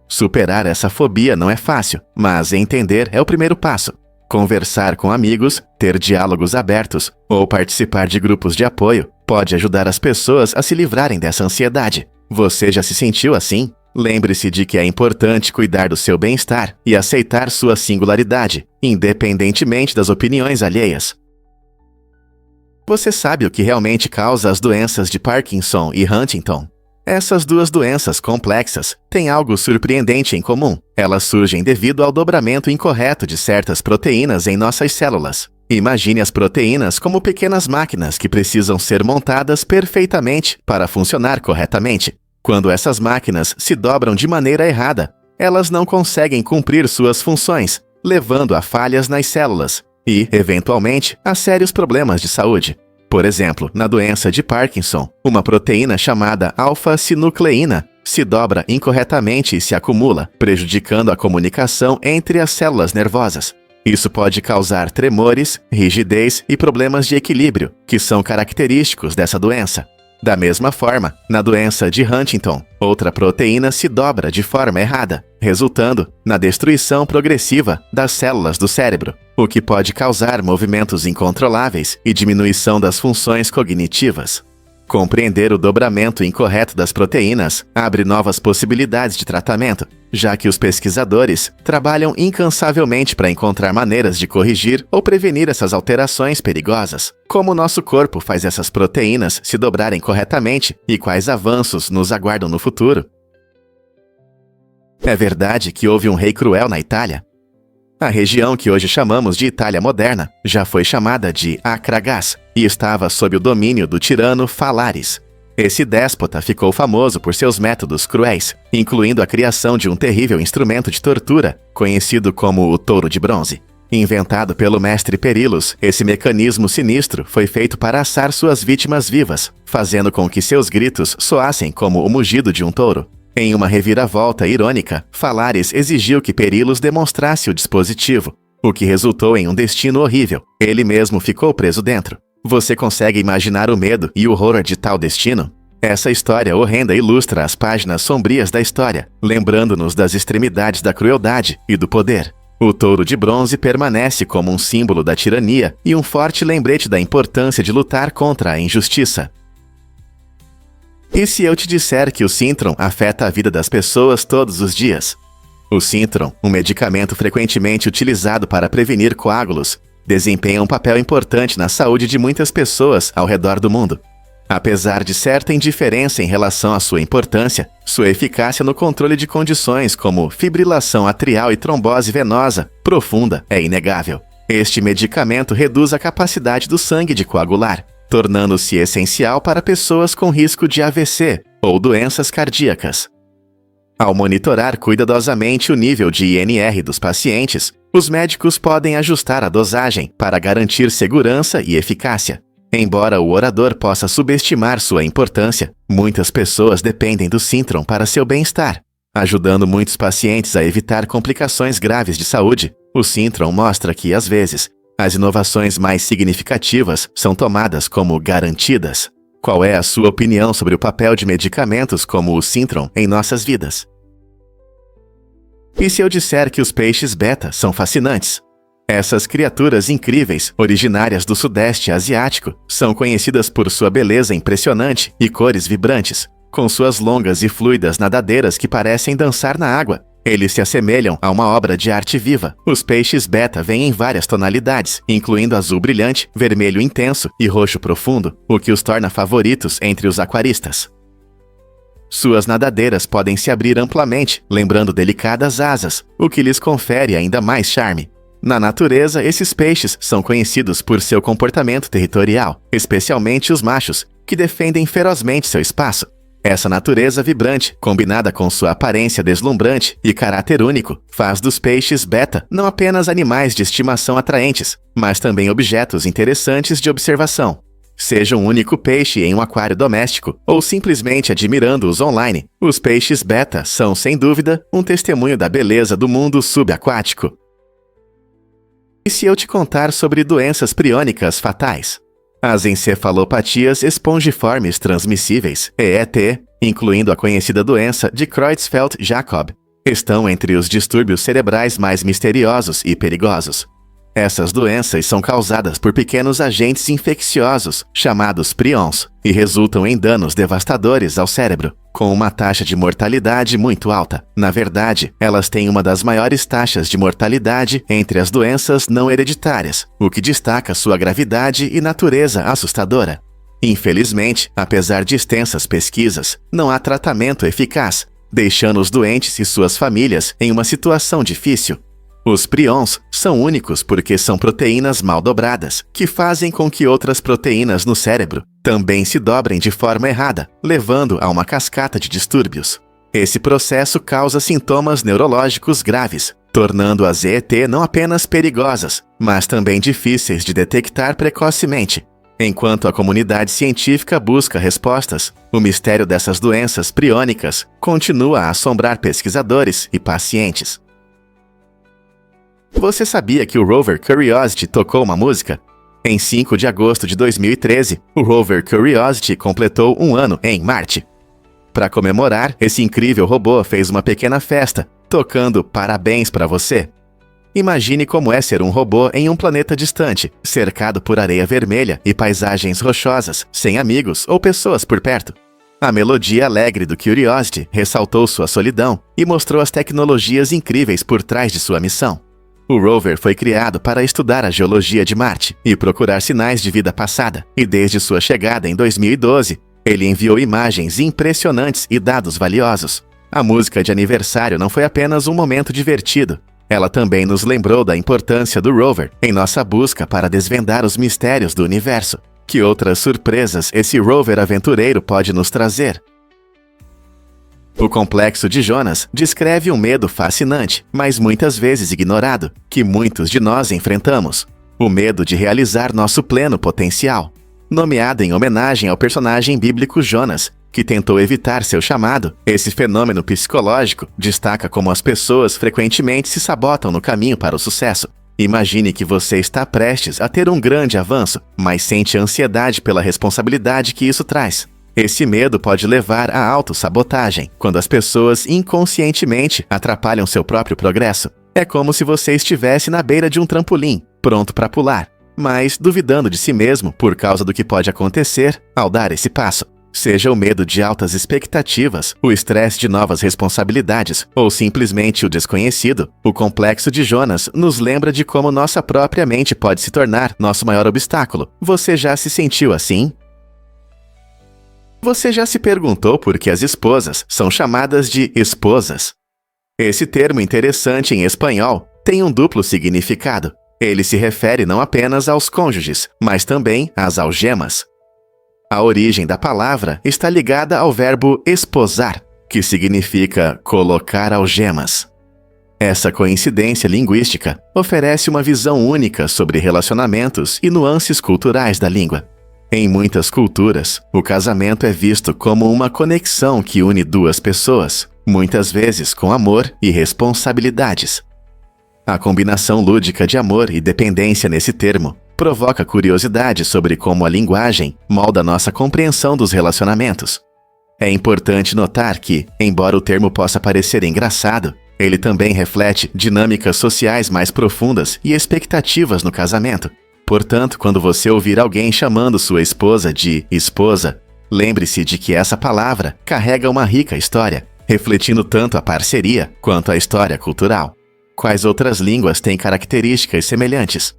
Superar essa fobia não é fácil, mas entender é o primeiro passo. Conversar com amigos, ter diálogos abertos ou participar de grupos de apoio pode ajudar as pessoas a se livrarem dessa ansiedade. Você já se sentiu assim? Lembre-se de que é importante cuidar do seu bem-estar e aceitar sua singularidade, independentemente das opiniões alheias. Você sabe o que realmente causa as doenças de Parkinson e Huntington? Essas duas doenças complexas têm algo surpreendente em comum. Elas surgem devido ao dobramento incorreto de certas proteínas em nossas células. Imagine as proteínas como pequenas máquinas que precisam ser montadas perfeitamente para funcionar corretamente. Quando essas máquinas se dobram de maneira errada, elas não conseguem cumprir suas funções, levando a falhas nas células e, eventualmente, a sérios problemas de saúde. Por exemplo, na doença de Parkinson, uma proteína chamada alfa-sinucleína se dobra incorretamente e se acumula, prejudicando a comunicação entre as células nervosas. Isso pode causar tremores, rigidez e problemas de equilíbrio, que são característicos dessa doença. Da mesma forma, na doença de Huntington, outra proteína se dobra de forma errada, resultando na destruição progressiva das células do cérebro, o que pode causar movimentos incontroláveis e diminuição das funções cognitivas. Compreender o dobramento incorreto das proteínas abre novas possibilidades de tratamento, já que os pesquisadores trabalham incansavelmente para encontrar maneiras de corrigir ou prevenir essas alterações perigosas. Como o nosso corpo faz essas proteínas se dobrarem corretamente e quais avanços nos aguardam no futuro? É verdade que houve um rei cruel na Itália? A região que hoje chamamos de Itália moderna já foi chamada de Acragas e estava sob o domínio do tirano Falaris. Esse déspota ficou famoso por seus métodos cruéis, incluindo a criação de um terrível instrumento de tortura, conhecido como o touro de bronze. Inventado pelo mestre Perilos, esse mecanismo sinistro foi feito para assar suas vítimas vivas, fazendo com que seus gritos soassem como o mugido de um touro. Em uma reviravolta irônica, Falaris exigiu que Perilos demonstrasse o dispositivo, o que resultou em um destino horrível. Ele mesmo ficou preso dentro. Você consegue imaginar o medo e o horror de tal destino? Essa história horrenda ilustra as páginas sombrias da história, lembrando-nos das extremidades da crueldade e do poder. O touro de bronze permanece como um símbolo da tirania e um forte lembrete da importância de lutar contra a injustiça. E se eu te disser que o Syntron afeta a vida das pessoas todos os dias? O Syntron, um medicamento frequentemente utilizado para prevenir coágulos, desempenha um papel importante na saúde de muitas pessoas ao redor do mundo. Apesar de certa indiferença em relação à sua importância, sua eficácia no controle de condições como fibrilação atrial e trombose venosa profunda é inegável. Este medicamento reduz a capacidade do sangue de coagular, tornando-se essencial para pessoas com risco de AVC ou doenças cardíacas. Ao monitorar cuidadosamente o nível de INR dos pacientes, os médicos podem ajustar a dosagem para garantir segurança e eficácia. Embora o orador possa subestimar sua importância, muitas pessoas dependem do Syntron para seu bem-estar. Ajudando muitos pacientes a evitar complicações graves de saúde, o Syntron mostra que, às vezes, as inovações mais significativas são tomadas como garantidas. Qual é a sua opinião sobre o papel de medicamentos como o Syntron em nossas vidas? E se eu disser que os peixes beta são fascinantes? Essas criaturas incríveis, originárias do Sudeste Asiático, são conhecidas por sua beleza impressionante e cores vibrantes. Com suas longas e fluidas nadadeiras que parecem dançar na água, eles se assemelham a uma obra de arte viva. Os peixes beta vêm em várias tonalidades, incluindo azul brilhante, vermelho intenso e roxo profundo, o que os torna favoritos entre os aquaristas. Suas nadadeiras podem se abrir amplamente, lembrando delicadas asas, o que lhes confere ainda mais charme. Na natureza, esses peixes são conhecidos por seu comportamento territorial, especialmente os machos, que defendem ferozmente seu espaço. Essa natureza vibrante, combinada com sua aparência deslumbrante e caráter único, faz dos peixes beta não apenas animais de estimação atraentes, mas também objetos interessantes de observação. Seja um único peixe em um aquário doméstico ou simplesmente admirando-os online, os peixes beta são, sem dúvida, um testemunho da beleza do mundo subaquático. E se eu te contar sobre doenças priônicas fatais? As encefalopatias espongiformes transmissíveis, EET, incluindo a conhecida doença de Creutzfeldt-Jakob, estão entre os distúrbios cerebrais mais misteriosos e perigosos. Essas doenças são causadas por pequenos agentes infecciosos, chamados prions, e resultam em danos devastadores ao cérebro, com uma taxa de mortalidade muito alta. Na verdade, elas têm uma das maiores taxas de mortalidade entre as doenças não hereditárias, o que destaca sua gravidade e natureza assustadora. Infelizmente, apesar de extensas pesquisas, não há tratamento eficaz, deixando os doentes e suas famílias em uma situação difícil. Os prions são únicos porque são proteínas mal dobradas, que fazem com que outras proteínas no cérebro também se dobrem de forma errada, levando a uma cascata de distúrbios. Esse processo causa sintomas neurológicos graves, tornando as EET não apenas perigosas, mas também difíceis de detectar precocemente. Enquanto a comunidade científica busca respostas, o mistério dessas doenças priônicas continua a assombrar pesquisadores e pacientes. Você sabia que o rover Curiosity tocou uma música? Em 5 de agosto de 2013, o rover Curiosity completou 1 ano em Marte. Para comemorar, esse incrível robô fez uma pequena festa, tocando Parabéns para você. Imagine como é ser um robô em um planeta distante, cercado por areia vermelha e paisagens rochosas, sem amigos ou pessoas por perto. A melodia alegre do Curiosity ressaltou sua solidão e mostrou as tecnologias incríveis por trás de sua missão. O rover foi criado para estudar a geologia de Marte e procurar sinais de vida passada, e desde sua chegada em 2012, ele enviou imagens impressionantes e dados valiosos. A música de aniversário não foi apenas um momento divertido, ela também nos lembrou da importância do rover em nossa busca para desvendar os mistérios do universo. Que outras surpresas esse rover aventureiro pode nos trazer? O Complexo de Jonas descreve um medo fascinante, mas muitas vezes ignorado, que muitos de nós enfrentamos: o medo de realizar nosso pleno potencial. Nomeado em homenagem ao personagem bíblico Jonas, que tentou evitar seu chamado, esse fenômeno psicológico destaca como as pessoas frequentemente se sabotam no caminho para o sucesso. Imagine que você está prestes a ter um grande avanço, mas sente ansiedade pela responsabilidade que isso traz. Esse medo pode levar à autossabotagem, quando as pessoas inconscientemente atrapalham seu próprio progresso. É como se você estivesse na beira de um trampolim, pronto para pular, mas duvidando de si mesmo por causa do que pode acontecer ao dar esse passo. Seja o medo de altas expectativas, o estresse de novas responsabilidades ou simplesmente o desconhecido, o Complexo de Jonas nos lembra de como nossa própria mente pode se tornar nosso maior obstáculo. Você já se sentiu assim? Você já se perguntou por que as esposas são chamadas de esposas? Esse termo interessante em espanhol tem um duplo significado. Ele se refere não apenas aos cônjuges, mas também às algemas. A origem da palavra está ligada ao verbo esposar, que significa colocar algemas. Essa coincidência linguística oferece uma visão única sobre relacionamentos e nuances culturais da língua. Em muitas culturas, o casamento é visto como uma conexão que une duas pessoas, muitas vezes com amor e responsabilidades. A combinação lúdica de amor e dependência nesse termo provoca curiosidade sobre como a linguagem molda nossa compreensão dos relacionamentos. É importante notar que, embora o termo possa parecer engraçado, ele também reflete dinâmicas sociais mais profundas e expectativas no casamento. Portanto, quando você ouvir alguém chamando sua esposa de esposa, lembre-se de que essa palavra carrega uma rica história, refletindo tanto a parceria quanto a história cultural. Quais outras línguas têm características semelhantes?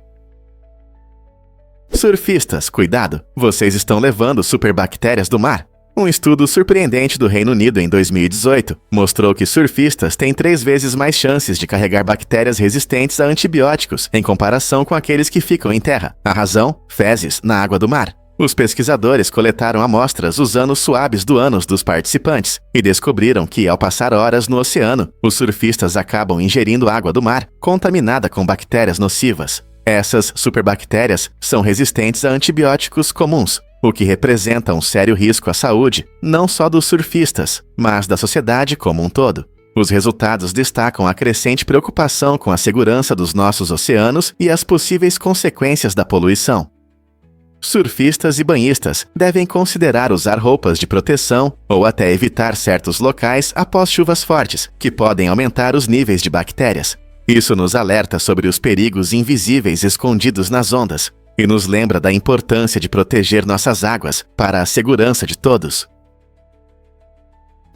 Surfistas, cuidado! Vocês estão levando superbactérias do mar. Um estudo surpreendente do Reino Unido em 2018 mostrou que surfistas têm 3 vezes mais chances de carregar bactérias resistentes a antibióticos em comparação com aqueles que ficam em terra. A razão? Fezes na água do mar. Os pesquisadores coletaram amostras usando os suaves do ânus dos participantes e descobriram que, ao passar horas no oceano, os surfistas acabam ingerindo água do mar contaminada com bactérias nocivas. Essas superbactérias são resistentes a antibióticos comuns, o que representa um sério risco à saúde, não só dos surfistas, mas da sociedade como um todo. Os resultados destacam a crescente preocupação com a segurança dos nossos oceanos e as possíveis consequências da poluição. Surfistas e banhistas devem considerar usar roupas de proteção ou até evitar certos locais após chuvas fortes, que podem aumentar os níveis de bactérias. Isso nos alerta sobre os perigos invisíveis escondidos nas ondas e nos lembra da importância de proteger nossas águas para a segurança de todos.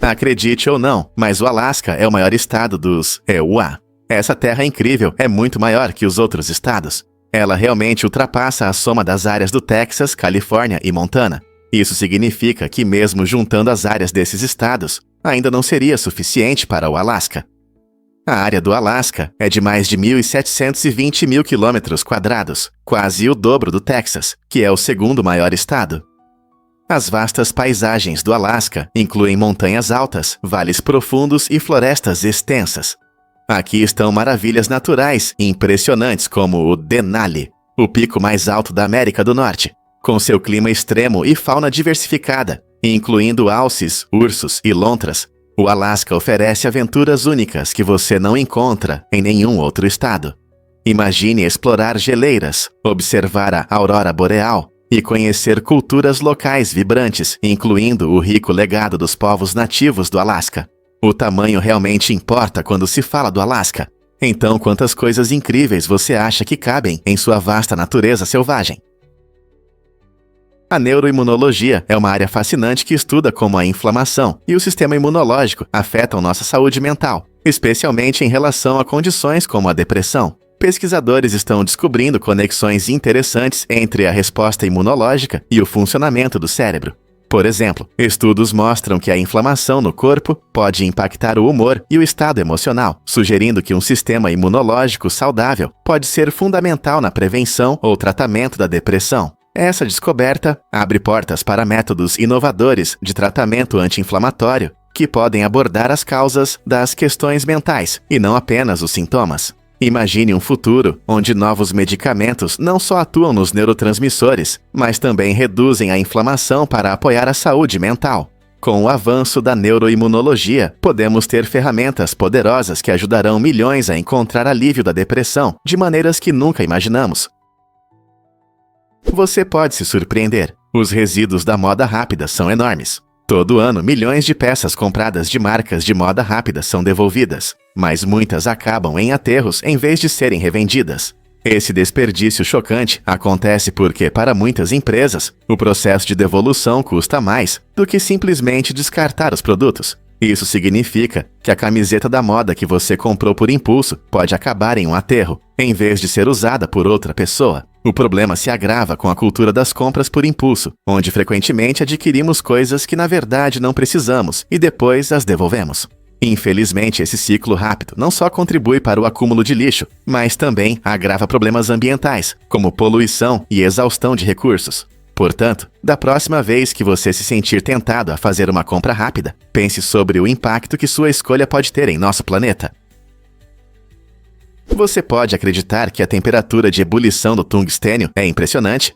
Acredite ou não, mas o Alasca é o maior estado dos EUA. Essa terra incrível é muito maior que os outros estados. Ela realmente ultrapassa a soma das áreas do Texas, Califórnia e Montana. Isso significa que mesmo juntando as áreas desses estados, ainda não seria suficiente para o Alasca. A área do Alasca é de mais de 1.720 mil quilômetros quadrados, quase o dobro do Texas, que é o segundo maior estado. As vastas paisagens do Alasca incluem montanhas altas, vales profundos e florestas extensas. Aqui estão maravilhas naturais impressionantes como o Denali, o pico mais alto da América do Norte, com seu clima extremo e fauna diversificada, incluindo alces, ursos e lontras. O Alasca oferece aventuras únicas que você não encontra em nenhum outro estado. Imagine explorar geleiras, observar a aurora boreal e conhecer culturas locais vibrantes, incluindo o rico legado dos povos nativos do Alasca. O tamanho realmente importa quando se fala do Alasca. Então, quantas coisas incríveis você acha que cabem em sua vasta natureza selvagem? A neuroimunologia é uma área fascinante que estuda como a inflamação e o sistema imunológico afetam nossa saúde mental, especialmente em relação a condições como a depressão. Pesquisadores estão descobrindo conexões interessantes entre a resposta imunológica e o funcionamento do cérebro. Por exemplo, estudos mostram que a inflamação no corpo pode impactar o humor e o estado emocional, sugerindo que um sistema imunológico saudável pode ser fundamental na prevenção ou tratamento da depressão. Essa descoberta abre portas para métodos inovadores de tratamento anti-inflamatório que podem abordar as causas das questões mentais e não apenas os sintomas. Imagine um futuro onde novos medicamentos não só atuam nos neurotransmissores, mas também reduzem a inflamação para apoiar a saúde mental. Com o avanço da neuroimunologia, podemos ter ferramentas poderosas que ajudarão milhões a encontrar alívio da depressão de maneiras que nunca imaginamos. Você pode se surpreender. Os resíduos da moda rápida são enormes. Todo ano, milhões de peças compradas de marcas de moda rápida são devolvidas, mas muitas acabam em aterros em vez de serem revendidas. Esse desperdício chocante acontece porque, para muitas empresas, o processo de devolução custa mais do que simplesmente descartar os produtos. Isso significa que a camiseta da moda que você comprou por impulso pode acabar em um aterro, em vez de ser usada por outra pessoa. O problema se agrava com a cultura das compras por impulso, onde frequentemente adquirimos coisas que na verdade não precisamos e depois as devolvemos. Infelizmente, esse ciclo rápido não só contribui para o acúmulo de lixo, mas também agrava problemas ambientais, como poluição e exaustão de recursos. Portanto, da próxima vez que você se sentir tentado a fazer uma compra rápida, pense sobre o impacto que sua escolha pode ter em nosso planeta. Você pode acreditar que a temperatura de ebulição do tungstênio é impressionante?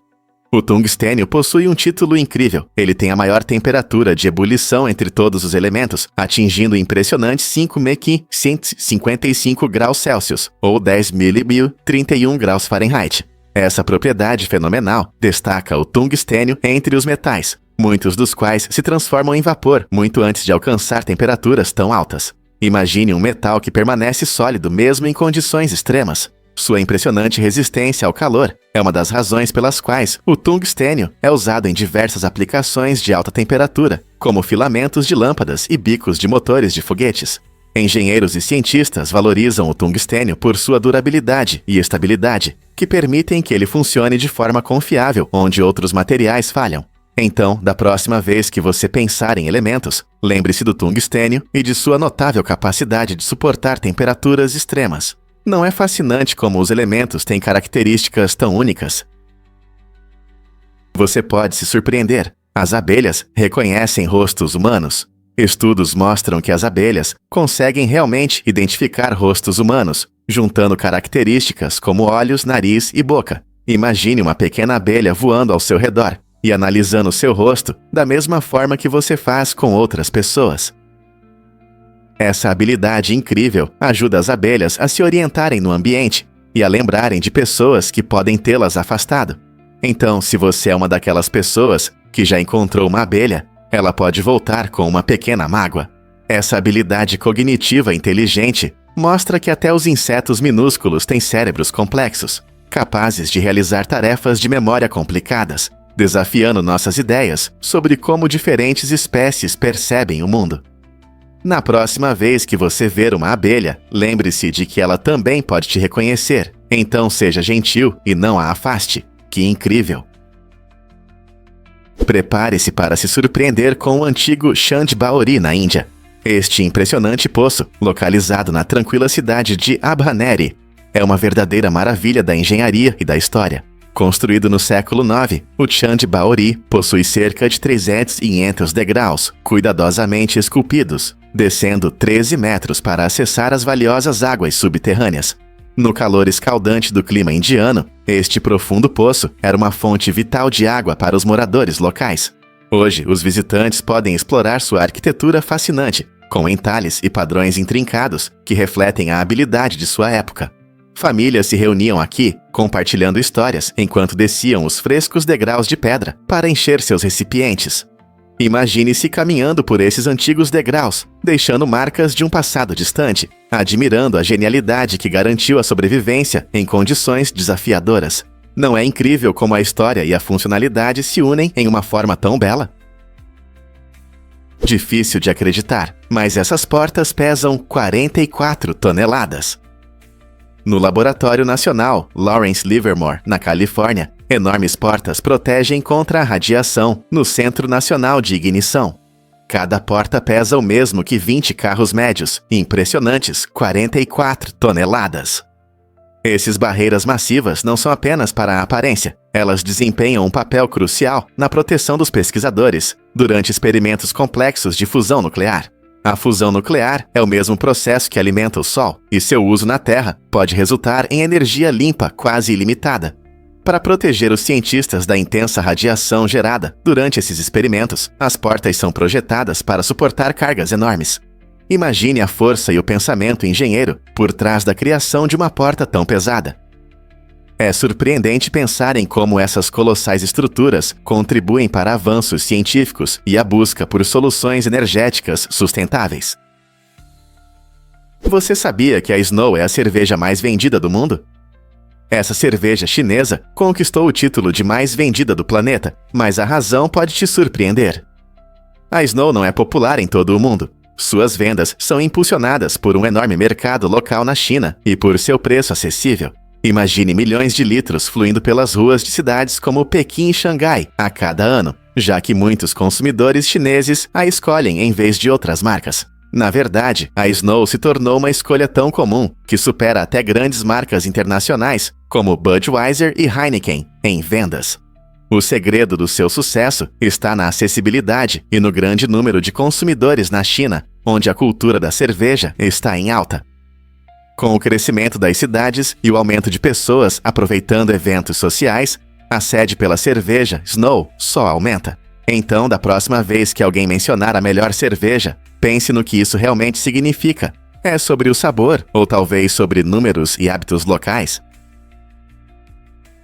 O tungstênio possui um título incrível. Ele tem a maior temperatura de ebulição entre todos os elementos, atingindo impressionantes 5.155 graus Celsius, ou 10.031 graus Fahrenheit. Essa propriedade fenomenal destaca o tungstênio entre os metais, muitos dos quais se transformam em vapor muito antes de alcançar temperaturas tão altas. Imagine um metal que permanece sólido mesmo em condições extremas. Sua impressionante resistência ao calor é uma das razões pelas quais o tungstênio é usado em diversas aplicações de alta temperatura, como filamentos de lâmpadas e bicos de motores de foguetes. Engenheiros e cientistas valorizam o tungstênio por sua durabilidade e estabilidade, que permitem que ele funcione de forma confiável onde outros materiais falham. Então, da próxima vez que você pensar em elementos, lembre-se do tungstênio e de sua notável capacidade de suportar temperaturas extremas. Não é fascinante como os elementos têm características tão únicas? Você pode se surpreender. As abelhas reconhecem rostos humanos. Estudos mostram que as abelhas conseguem realmente identificar rostos humanos, juntando características como olhos, nariz e boca. Imagine uma pequena abelha voando ao seu redor e analisando seu rosto da mesma forma que você faz com outras pessoas. Essa habilidade incrível ajuda as abelhas a se orientarem no ambiente e a lembrarem de pessoas que podem tê-las afastado. Então, se você é uma daquelas pessoas que já encontrou uma abelha, ela pode voltar com uma pequena mágoa. Essa habilidade cognitiva inteligente mostra que até os insetos minúsculos têm cérebros complexos, capazes de realizar tarefas de memória complicadas, desafiando nossas ideias sobre como diferentes espécies percebem o mundo. Na próxima vez que você ver uma abelha, lembre-se de que ela também pode te reconhecer, então seja gentil e não a afaste. Que incrível! Prepare-se para se surpreender com o antigo Chand Baori na Índia. Este impressionante poço, localizado na tranquila cidade de Abhaneri, é uma verdadeira maravilha da engenharia e da história. Construído no século IX, o Chand Baori possui cerca de 3.500 degraus, cuidadosamente esculpidos, descendo 13 metros para acessar as valiosas águas subterrâneas. No calor escaldante do clima indiano, este profundo poço era uma fonte vital de água para os moradores locais. Hoje, os visitantes podem explorar sua arquitetura fascinante, com entalhes e padrões intrincados que refletem a habilidade de sua época. Famílias se reuniam aqui, compartilhando histórias enquanto desciam os frescos degraus de pedra para encher seus recipientes. Imagine-se caminhando por esses antigos degraus, deixando marcas de um passado distante, admirando a genialidade que garantiu a sobrevivência em condições desafiadoras. Não é incrível como a história e a funcionalidade se unem em uma forma tão bela? Difícil de acreditar, mas essas portas pesam 44 toneladas. No Laboratório Nacional Lawrence Livermore, na Califórnia, enormes portas protegem contra a radiação no Centro Nacional de Ignição. Cada porta pesa o mesmo que 20 carros médios, impressionantes 44 toneladas. Essas barreiras massivas não são apenas para a aparência, elas desempenham um papel crucial na proteção dos pesquisadores durante experimentos complexos de fusão nuclear. A fusão nuclear é o mesmo processo que alimenta o Sol, e seu uso na Terra pode resultar em energia limpa quase ilimitada. Para proteger os cientistas da intensa radiação gerada durante esses experimentos, as portas são projetadas para suportar cargas enormes. Imagine a força e o pensamento engenheiro por trás da criação de uma porta tão pesada. É surpreendente pensar em como essas colossais estruturas contribuem para avanços científicos e a busca por soluções energéticas sustentáveis. Você sabia que a Snow é a cerveja mais vendida do mundo? Essa cerveja chinesa conquistou o título de mais vendida do planeta, mas a razão pode te surpreender. A Snow não é popular em todo o mundo. Suas vendas são impulsionadas por um enorme mercado local na China e por seu preço acessível. Imagine milhões de litros fluindo pelas ruas de cidades como Pequim e Xangai a cada ano, já que muitos consumidores chineses a escolhem em vez de outras marcas. Na verdade, a Snow se tornou uma escolha tão comum que supera até grandes marcas internacionais como Budweiser e Heineken em vendas. O segredo do seu sucesso está na acessibilidade e no grande número de consumidores na China, onde a cultura da cerveja está em alta. Com o crescimento das cidades e o aumento de pessoas aproveitando eventos sociais, a sede pela cerveja Snow só aumenta. Então, da próxima vez que alguém mencionar a melhor cerveja, pense no que isso realmente significa. É sobre o sabor, ou talvez sobre números e hábitos locais?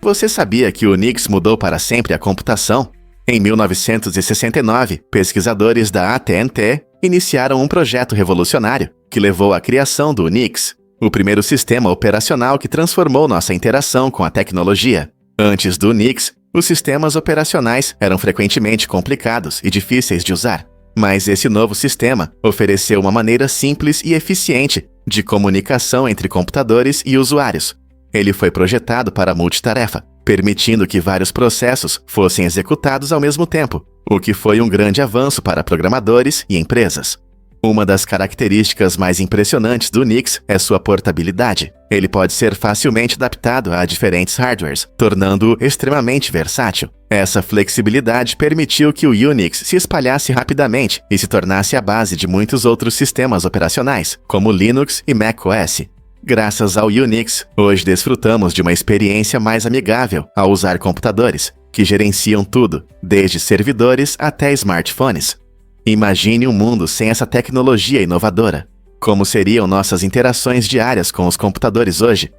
Você sabia que o Unix mudou para sempre a computação? Em 1969, pesquisadores da AT&T iniciaram um projeto revolucionário que levou à criação do Unix, o primeiro sistema operacional que transformou nossa interação com a tecnologia. Antes do Unix, os sistemas operacionais eram frequentemente complicados e difíceis de usar. Mas esse novo sistema ofereceu uma maneira simples e eficiente de comunicação entre computadores e usuários. Ele foi projetado para multitarefa, permitindo que vários processos fossem executados ao mesmo tempo, o que foi um grande avanço para programadores e empresas. Uma das características mais impressionantes do Unix é sua portabilidade. Ele pode ser facilmente adaptado a diferentes hardwares, tornando-o extremamente versátil. Essa flexibilidade permitiu que o Unix se espalhasse rapidamente e se tornasse a base de muitos outros sistemas operacionais, como Linux e macOS. Graças ao Unix, hoje desfrutamos de uma experiência mais amigável ao usar computadores, que gerenciam tudo, desde servidores até smartphones. Imagine um mundo sem essa tecnologia inovadora. Como seriam nossas interações diárias com os computadores hoje?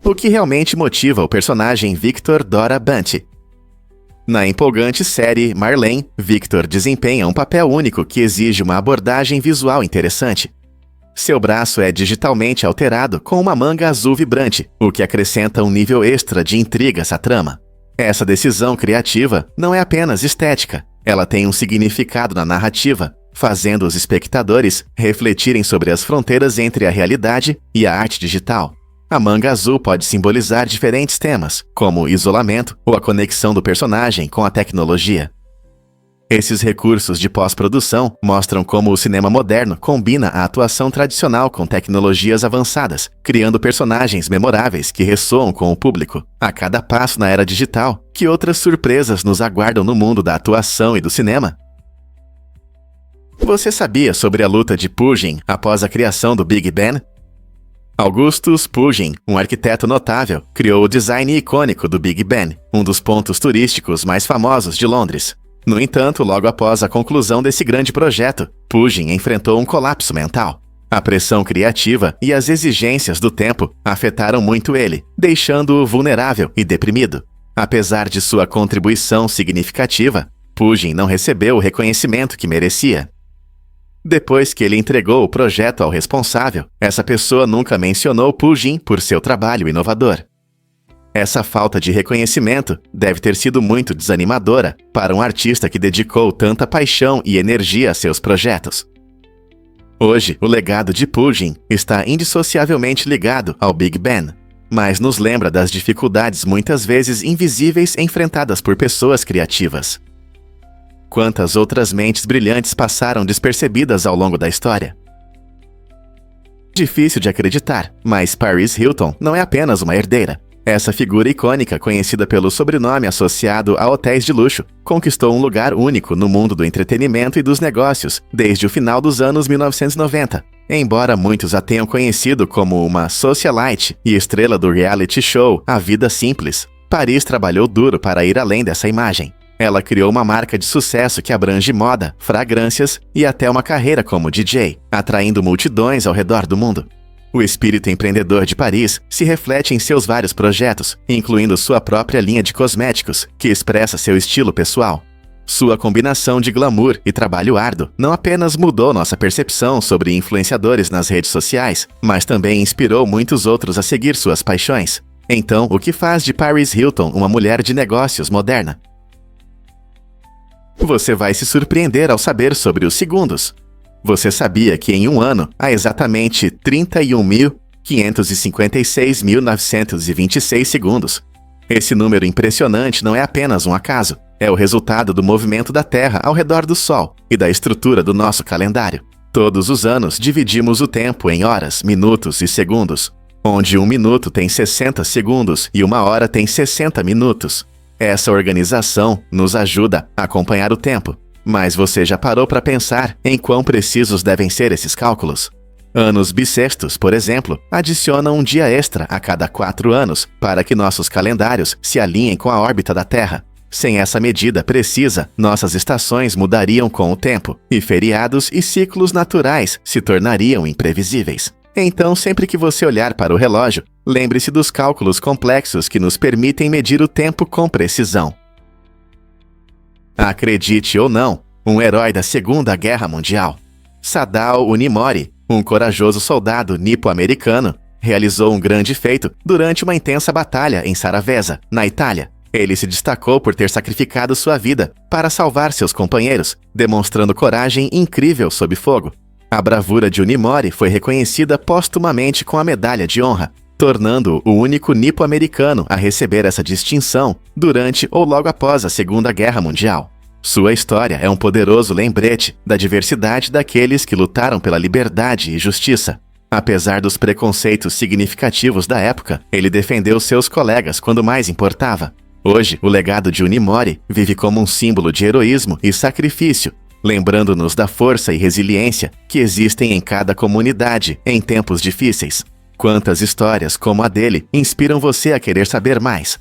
O que realmente motiva o personagem Victor Dora Bunty? Na empolgante série Marlene, Victor desempenha um papel único que exige uma abordagem visual interessante. Seu braço é digitalmente alterado com uma manga azul vibrante, o que acrescenta um nível extra de intrigas à trama. Essa decisão criativa não é apenas estética, ela tem um significado na narrativa, fazendo os espectadores refletirem sobre as fronteiras entre a realidade e a arte digital. A manga azul pode simbolizar diferentes temas, como o isolamento ou a conexão do personagem com a tecnologia. Esses recursos de pós-produção mostram como o cinema moderno combina a atuação tradicional com tecnologias avançadas, criando personagens memoráveis que ressoam com o público. A cada passo na era digital, que outras surpresas nos aguardam no mundo da atuação e do cinema? Você sabia sobre a luta de Pugin após a criação do Big Ben? Augustus Pugin, um arquiteto notável, criou o design icônico do Big Ben, um dos pontos turísticos mais famosos de Londres. No entanto, logo após a conclusão desse grande projeto, Pugin enfrentou um colapso mental. A pressão criativa e as exigências do tempo afetaram muito ele, deixando-o vulnerável e deprimido. Apesar de sua contribuição significativa, Pugin não recebeu o reconhecimento que merecia. Depois que ele entregou o projeto ao responsável, essa pessoa nunca mencionou Pugin por seu trabalho inovador. Essa falta de reconhecimento deve ter sido muito desanimadora para um artista que dedicou tanta paixão e energia a seus projetos. Hoje, o legado de Pugin está indissociavelmente ligado ao Big Ben, mas nos lembra das dificuldades muitas vezes invisíveis enfrentadas por pessoas criativas. Quantas outras mentes brilhantes passaram despercebidas ao longo da história? Difícil de acreditar, mas Paris Hilton não é apenas uma herdeira. Essa figura icônica, conhecida pelo sobrenome associado a hotéis de luxo, conquistou um lugar único no mundo do entretenimento e dos negócios desde o final dos anos 1990. Embora muitos a tenham conhecido como uma socialite e estrela do reality show A Vida Simples, Paris trabalhou duro para ir além dessa imagem. Ela criou uma marca de sucesso que abrange moda, fragrâncias e até uma carreira como DJ, atraindo multidões ao redor do mundo. O espírito empreendedor de Paris se reflete em seus vários projetos, incluindo sua própria linha de cosméticos, que expressa seu estilo pessoal. Sua combinação de glamour e trabalho árduo não apenas mudou nossa percepção sobre influenciadores nas redes sociais, mas também inspirou muitos outros a seguir suas paixões. Então, o que faz de Paris Hilton uma mulher de negócios moderna? Você vai se surpreender ao saber sobre os segundos. Você sabia que em um ano há exatamente 31.556.926 segundos? Esse número impressionante não é apenas um acaso, é o resultado do movimento da Terra ao redor do Sol e da estrutura do nosso calendário. Todos os anos dividimos o tempo em horas, minutos e segundos, onde um minuto tem 60 segundos e uma hora tem 60 minutos. Essa organização nos ajuda a acompanhar o tempo. Mas você já parou para pensar em quão precisos devem ser esses cálculos? Anos bissextos, por exemplo, adicionam um dia extra a cada 4 anos para que nossos calendários se alinhem com a órbita da Terra. Sem essa medida precisa, nossas estações mudariam com o tempo, e feriados e ciclos naturais se tornariam imprevisíveis. Então, sempre que você olhar para o relógio, lembre-se dos cálculos complexos que nos permitem medir o tempo com precisão. Acredite ou não, um herói da Segunda Guerra Mundial, Sadao Unimori, um corajoso soldado nipo-americano, realizou um grande feito durante uma intensa batalha em Saravezza, na Itália. Ele se destacou por ter sacrificado sua vida para salvar seus companheiros, demonstrando coragem incrível sob fogo. A bravura de Unimori foi reconhecida póstumamente com a Medalha de Honra, tornando-o o único nipo-americano a receber essa distinção durante ou logo após a Segunda Guerra Mundial. Sua história é um poderoso lembrete da diversidade daqueles que lutaram pela liberdade e justiça. Apesar dos preconceitos significativos da época, ele defendeu seus colegas quando mais importava. Hoje, o legado de Unimori vive como um símbolo de heroísmo e sacrifício, lembrando-nos da força e resiliência que existem em cada comunidade em tempos difíceis. Quantas histórias como a dele inspiram você a querer saber mais?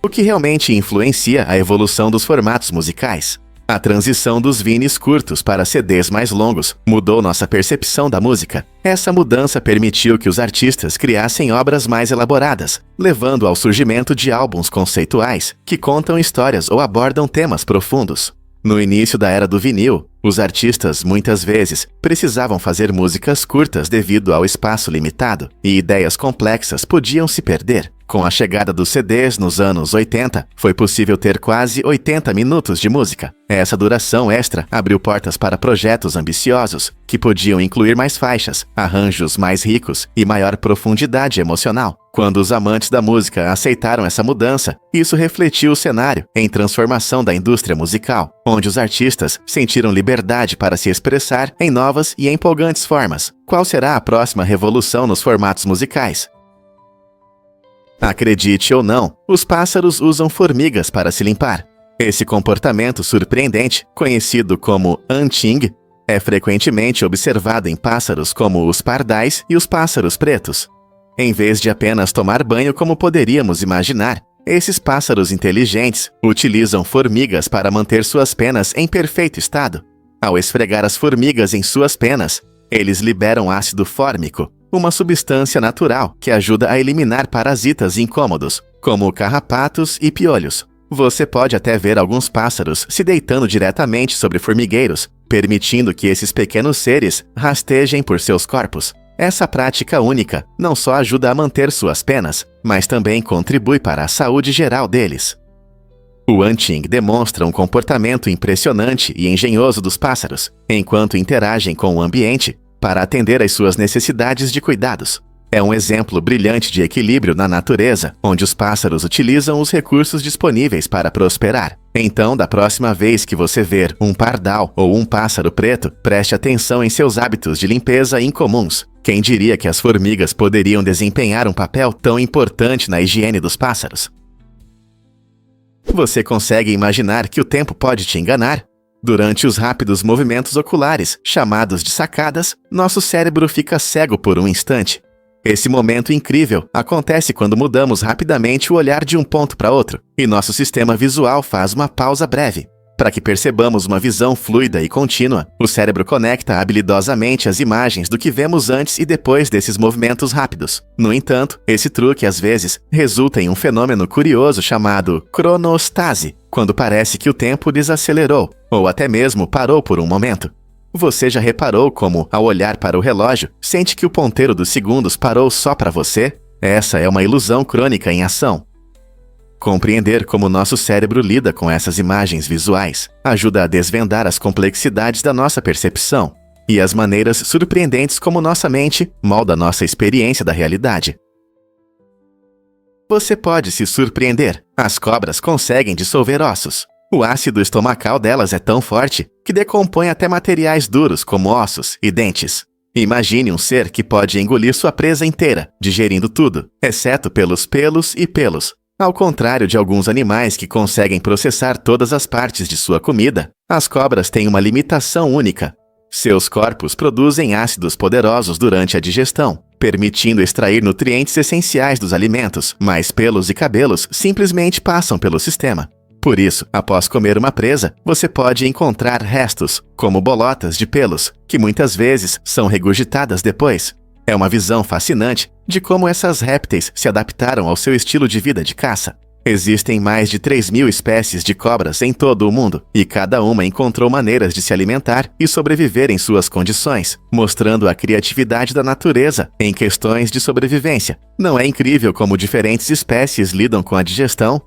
O que realmente influencia a evolução dos formatos musicais? A transição dos vinis curtos para CDs mais longos mudou nossa percepção da música. Essa mudança permitiu que os artistas criassem obras mais elaboradas, levando ao surgimento de álbuns conceituais que contam histórias ou abordam temas profundos. No início da era do vinil, os artistas muitas vezes precisavam fazer músicas curtas devido ao espaço limitado, e ideias complexas podiam se perder. Com a chegada dos CDs nos anos 80, foi possível ter quase 80 minutos de música. Essa duração extra abriu portas para projetos ambiciosos, que podiam incluir mais faixas, arranjos mais ricos e maior profundidade emocional. Quando os amantes da música aceitaram essa mudança, isso refletiu o cenário em transformação da indústria musical, onde os artistas sentiram liberdade para se expressar em novas e empolgantes formas. Qual será a próxima revolução nos formatos musicais? Acredite ou não, os pássaros usam formigas para se limpar. Esse comportamento surpreendente, conhecido como hunting, é frequentemente observado em pássaros como os pardais e os pássaros pretos. Em vez de apenas tomar banho como poderíamos imaginar, esses pássaros inteligentes utilizam formigas para manter suas penas em perfeito estado. Ao esfregar as formigas em suas penas, eles liberam ácido fórmico, uma substância natural que ajuda a eliminar parasitas incômodos, como carrapatos e piolhos. Você pode até ver alguns pássaros se deitando diretamente sobre formigueiros, permitindo que esses pequenos seres rastejem por seus corpos. Essa prática única não só ajuda a manter suas penas, mas também contribui para a saúde geral deles. O hunting demonstra um comportamento impressionante e engenhoso dos pássaros, enquanto interagem com o ambiente para atender às suas necessidades de cuidados. É um exemplo brilhante de equilíbrio na natureza, onde os pássaros utilizam os recursos disponíveis para prosperar. Então, da próxima vez que você ver um pardal ou um pássaro preto, preste atenção em seus hábitos de limpeza incomuns. Quem diria que as formigas poderiam desempenhar um papel tão importante na higiene dos pássaros? Você consegue imaginar que o tempo pode te enganar? Durante os rápidos movimentos oculares, chamados de sacadas, nosso cérebro fica cego por um instante. Esse momento incrível acontece quando mudamos rapidamente o olhar de um ponto para outro, e nosso sistema visual faz uma pausa breve. Para que percebamos uma visão fluida e contínua, o cérebro conecta habilidosamente as imagens do que vemos antes e depois desses movimentos rápidos. No entanto, esse truque às vezes resulta em um fenômeno curioso chamado cronostase, quando parece que o tempo desacelerou, ou até mesmo parou por um momento. Você já reparou como, ao olhar para o relógio, sente que o ponteiro dos segundos parou só para você? Essa é uma ilusão crônica em ação. Compreender como nosso cérebro lida com essas imagens visuais ajuda a desvendar as complexidades da nossa percepção e as maneiras surpreendentes como nossa mente molda nossa experiência da realidade. Você pode se surpreender. As cobras conseguem dissolver ossos. O ácido estomacal delas é tão forte que decompõe até materiais duros como ossos e dentes. Imagine um ser que pode engolir sua presa inteira, digerindo tudo, exceto pelos pelos e pelos. Ao contrário de alguns animais que conseguem processar todas as partes de sua comida, as cobras têm uma limitação única. Seus corpos produzem ácidos poderosos durante a digestão, permitindo extrair nutrientes essenciais dos alimentos, mas pelos e cabelos simplesmente passam pelo sistema. Por isso, após comer uma presa, você pode encontrar restos, como bolotas de pelos, que muitas vezes são regurgitadas depois. É uma visão fascinante de como essas répteis se adaptaram ao seu estilo de vida de caça. Existem mais de 3.000 espécies de cobras em todo o mundo, e cada uma encontrou maneiras de se alimentar e sobreviver em suas condições, mostrando a criatividade da natureza em questões de sobrevivência. Não é incrível como diferentes espécies lidam com a digestão?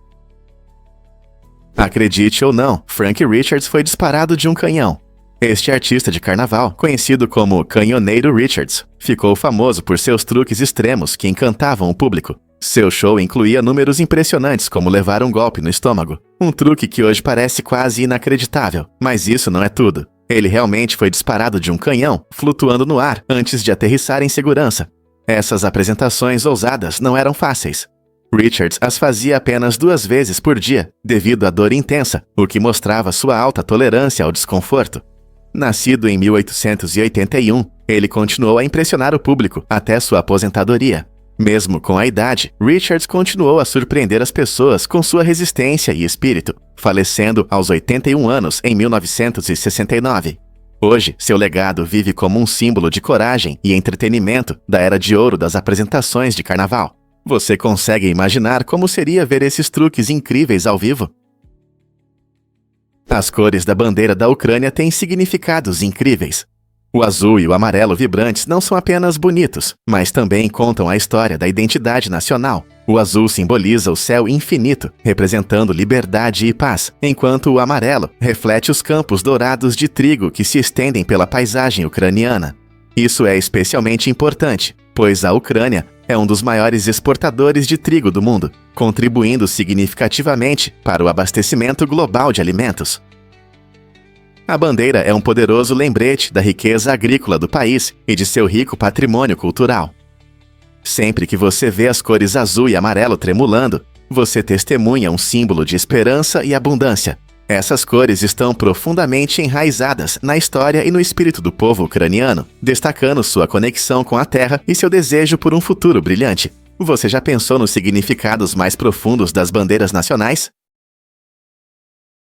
Acredite ou não, Frank Richards foi disparado de um canhão. Este artista de carnaval, conhecido como Canhoneiro Richards, ficou famoso por seus truques extremos que encantavam o público. Seu show incluía números impressionantes como levar um golpe no estômago. Um truque que hoje parece quase inacreditável, mas isso não é tudo. Ele realmente foi disparado de um canhão, flutuando no ar antes de aterrissar em segurança. Essas apresentações ousadas não eram fáceis. Richards as fazia apenas 2 vezes por dia, devido à dor intensa, o que mostrava sua alta tolerância ao desconforto. Nascido em 1881, ele continuou a impressionar o público até sua aposentadoria. Mesmo com a idade, Richards continuou a surpreender as pessoas com sua resistência e espírito, falecendo aos 81 anos em 1969. Hoje, seu legado vive como um símbolo de coragem e entretenimento da era de ouro das apresentações de carnaval. Você consegue imaginar como seria ver esses truques incríveis ao vivo? As cores da bandeira da Ucrânia têm significados incríveis. O azul e o amarelo vibrantes não são apenas bonitos, mas também contam a história da identidade nacional. O azul simboliza o céu infinito, representando liberdade e paz, enquanto o amarelo reflete os campos dourados de trigo que se estendem pela paisagem ucraniana. Isso é especialmente importante, pois a Ucrânia é um dos maiores exportadores de trigo do mundo, contribuindo significativamente para o abastecimento global de alimentos. A bandeira é um poderoso lembrete da riqueza agrícola do país e de seu rico patrimônio cultural. Sempre que você vê as cores azul e amarelo tremulando, você testemunha um símbolo de esperança e abundância. Essas cores estão profundamente enraizadas na história e no espírito do povo ucraniano, destacando sua conexão com a terra e seu desejo por um futuro brilhante. Você já pensou nos significados mais profundos das bandeiras nacionais?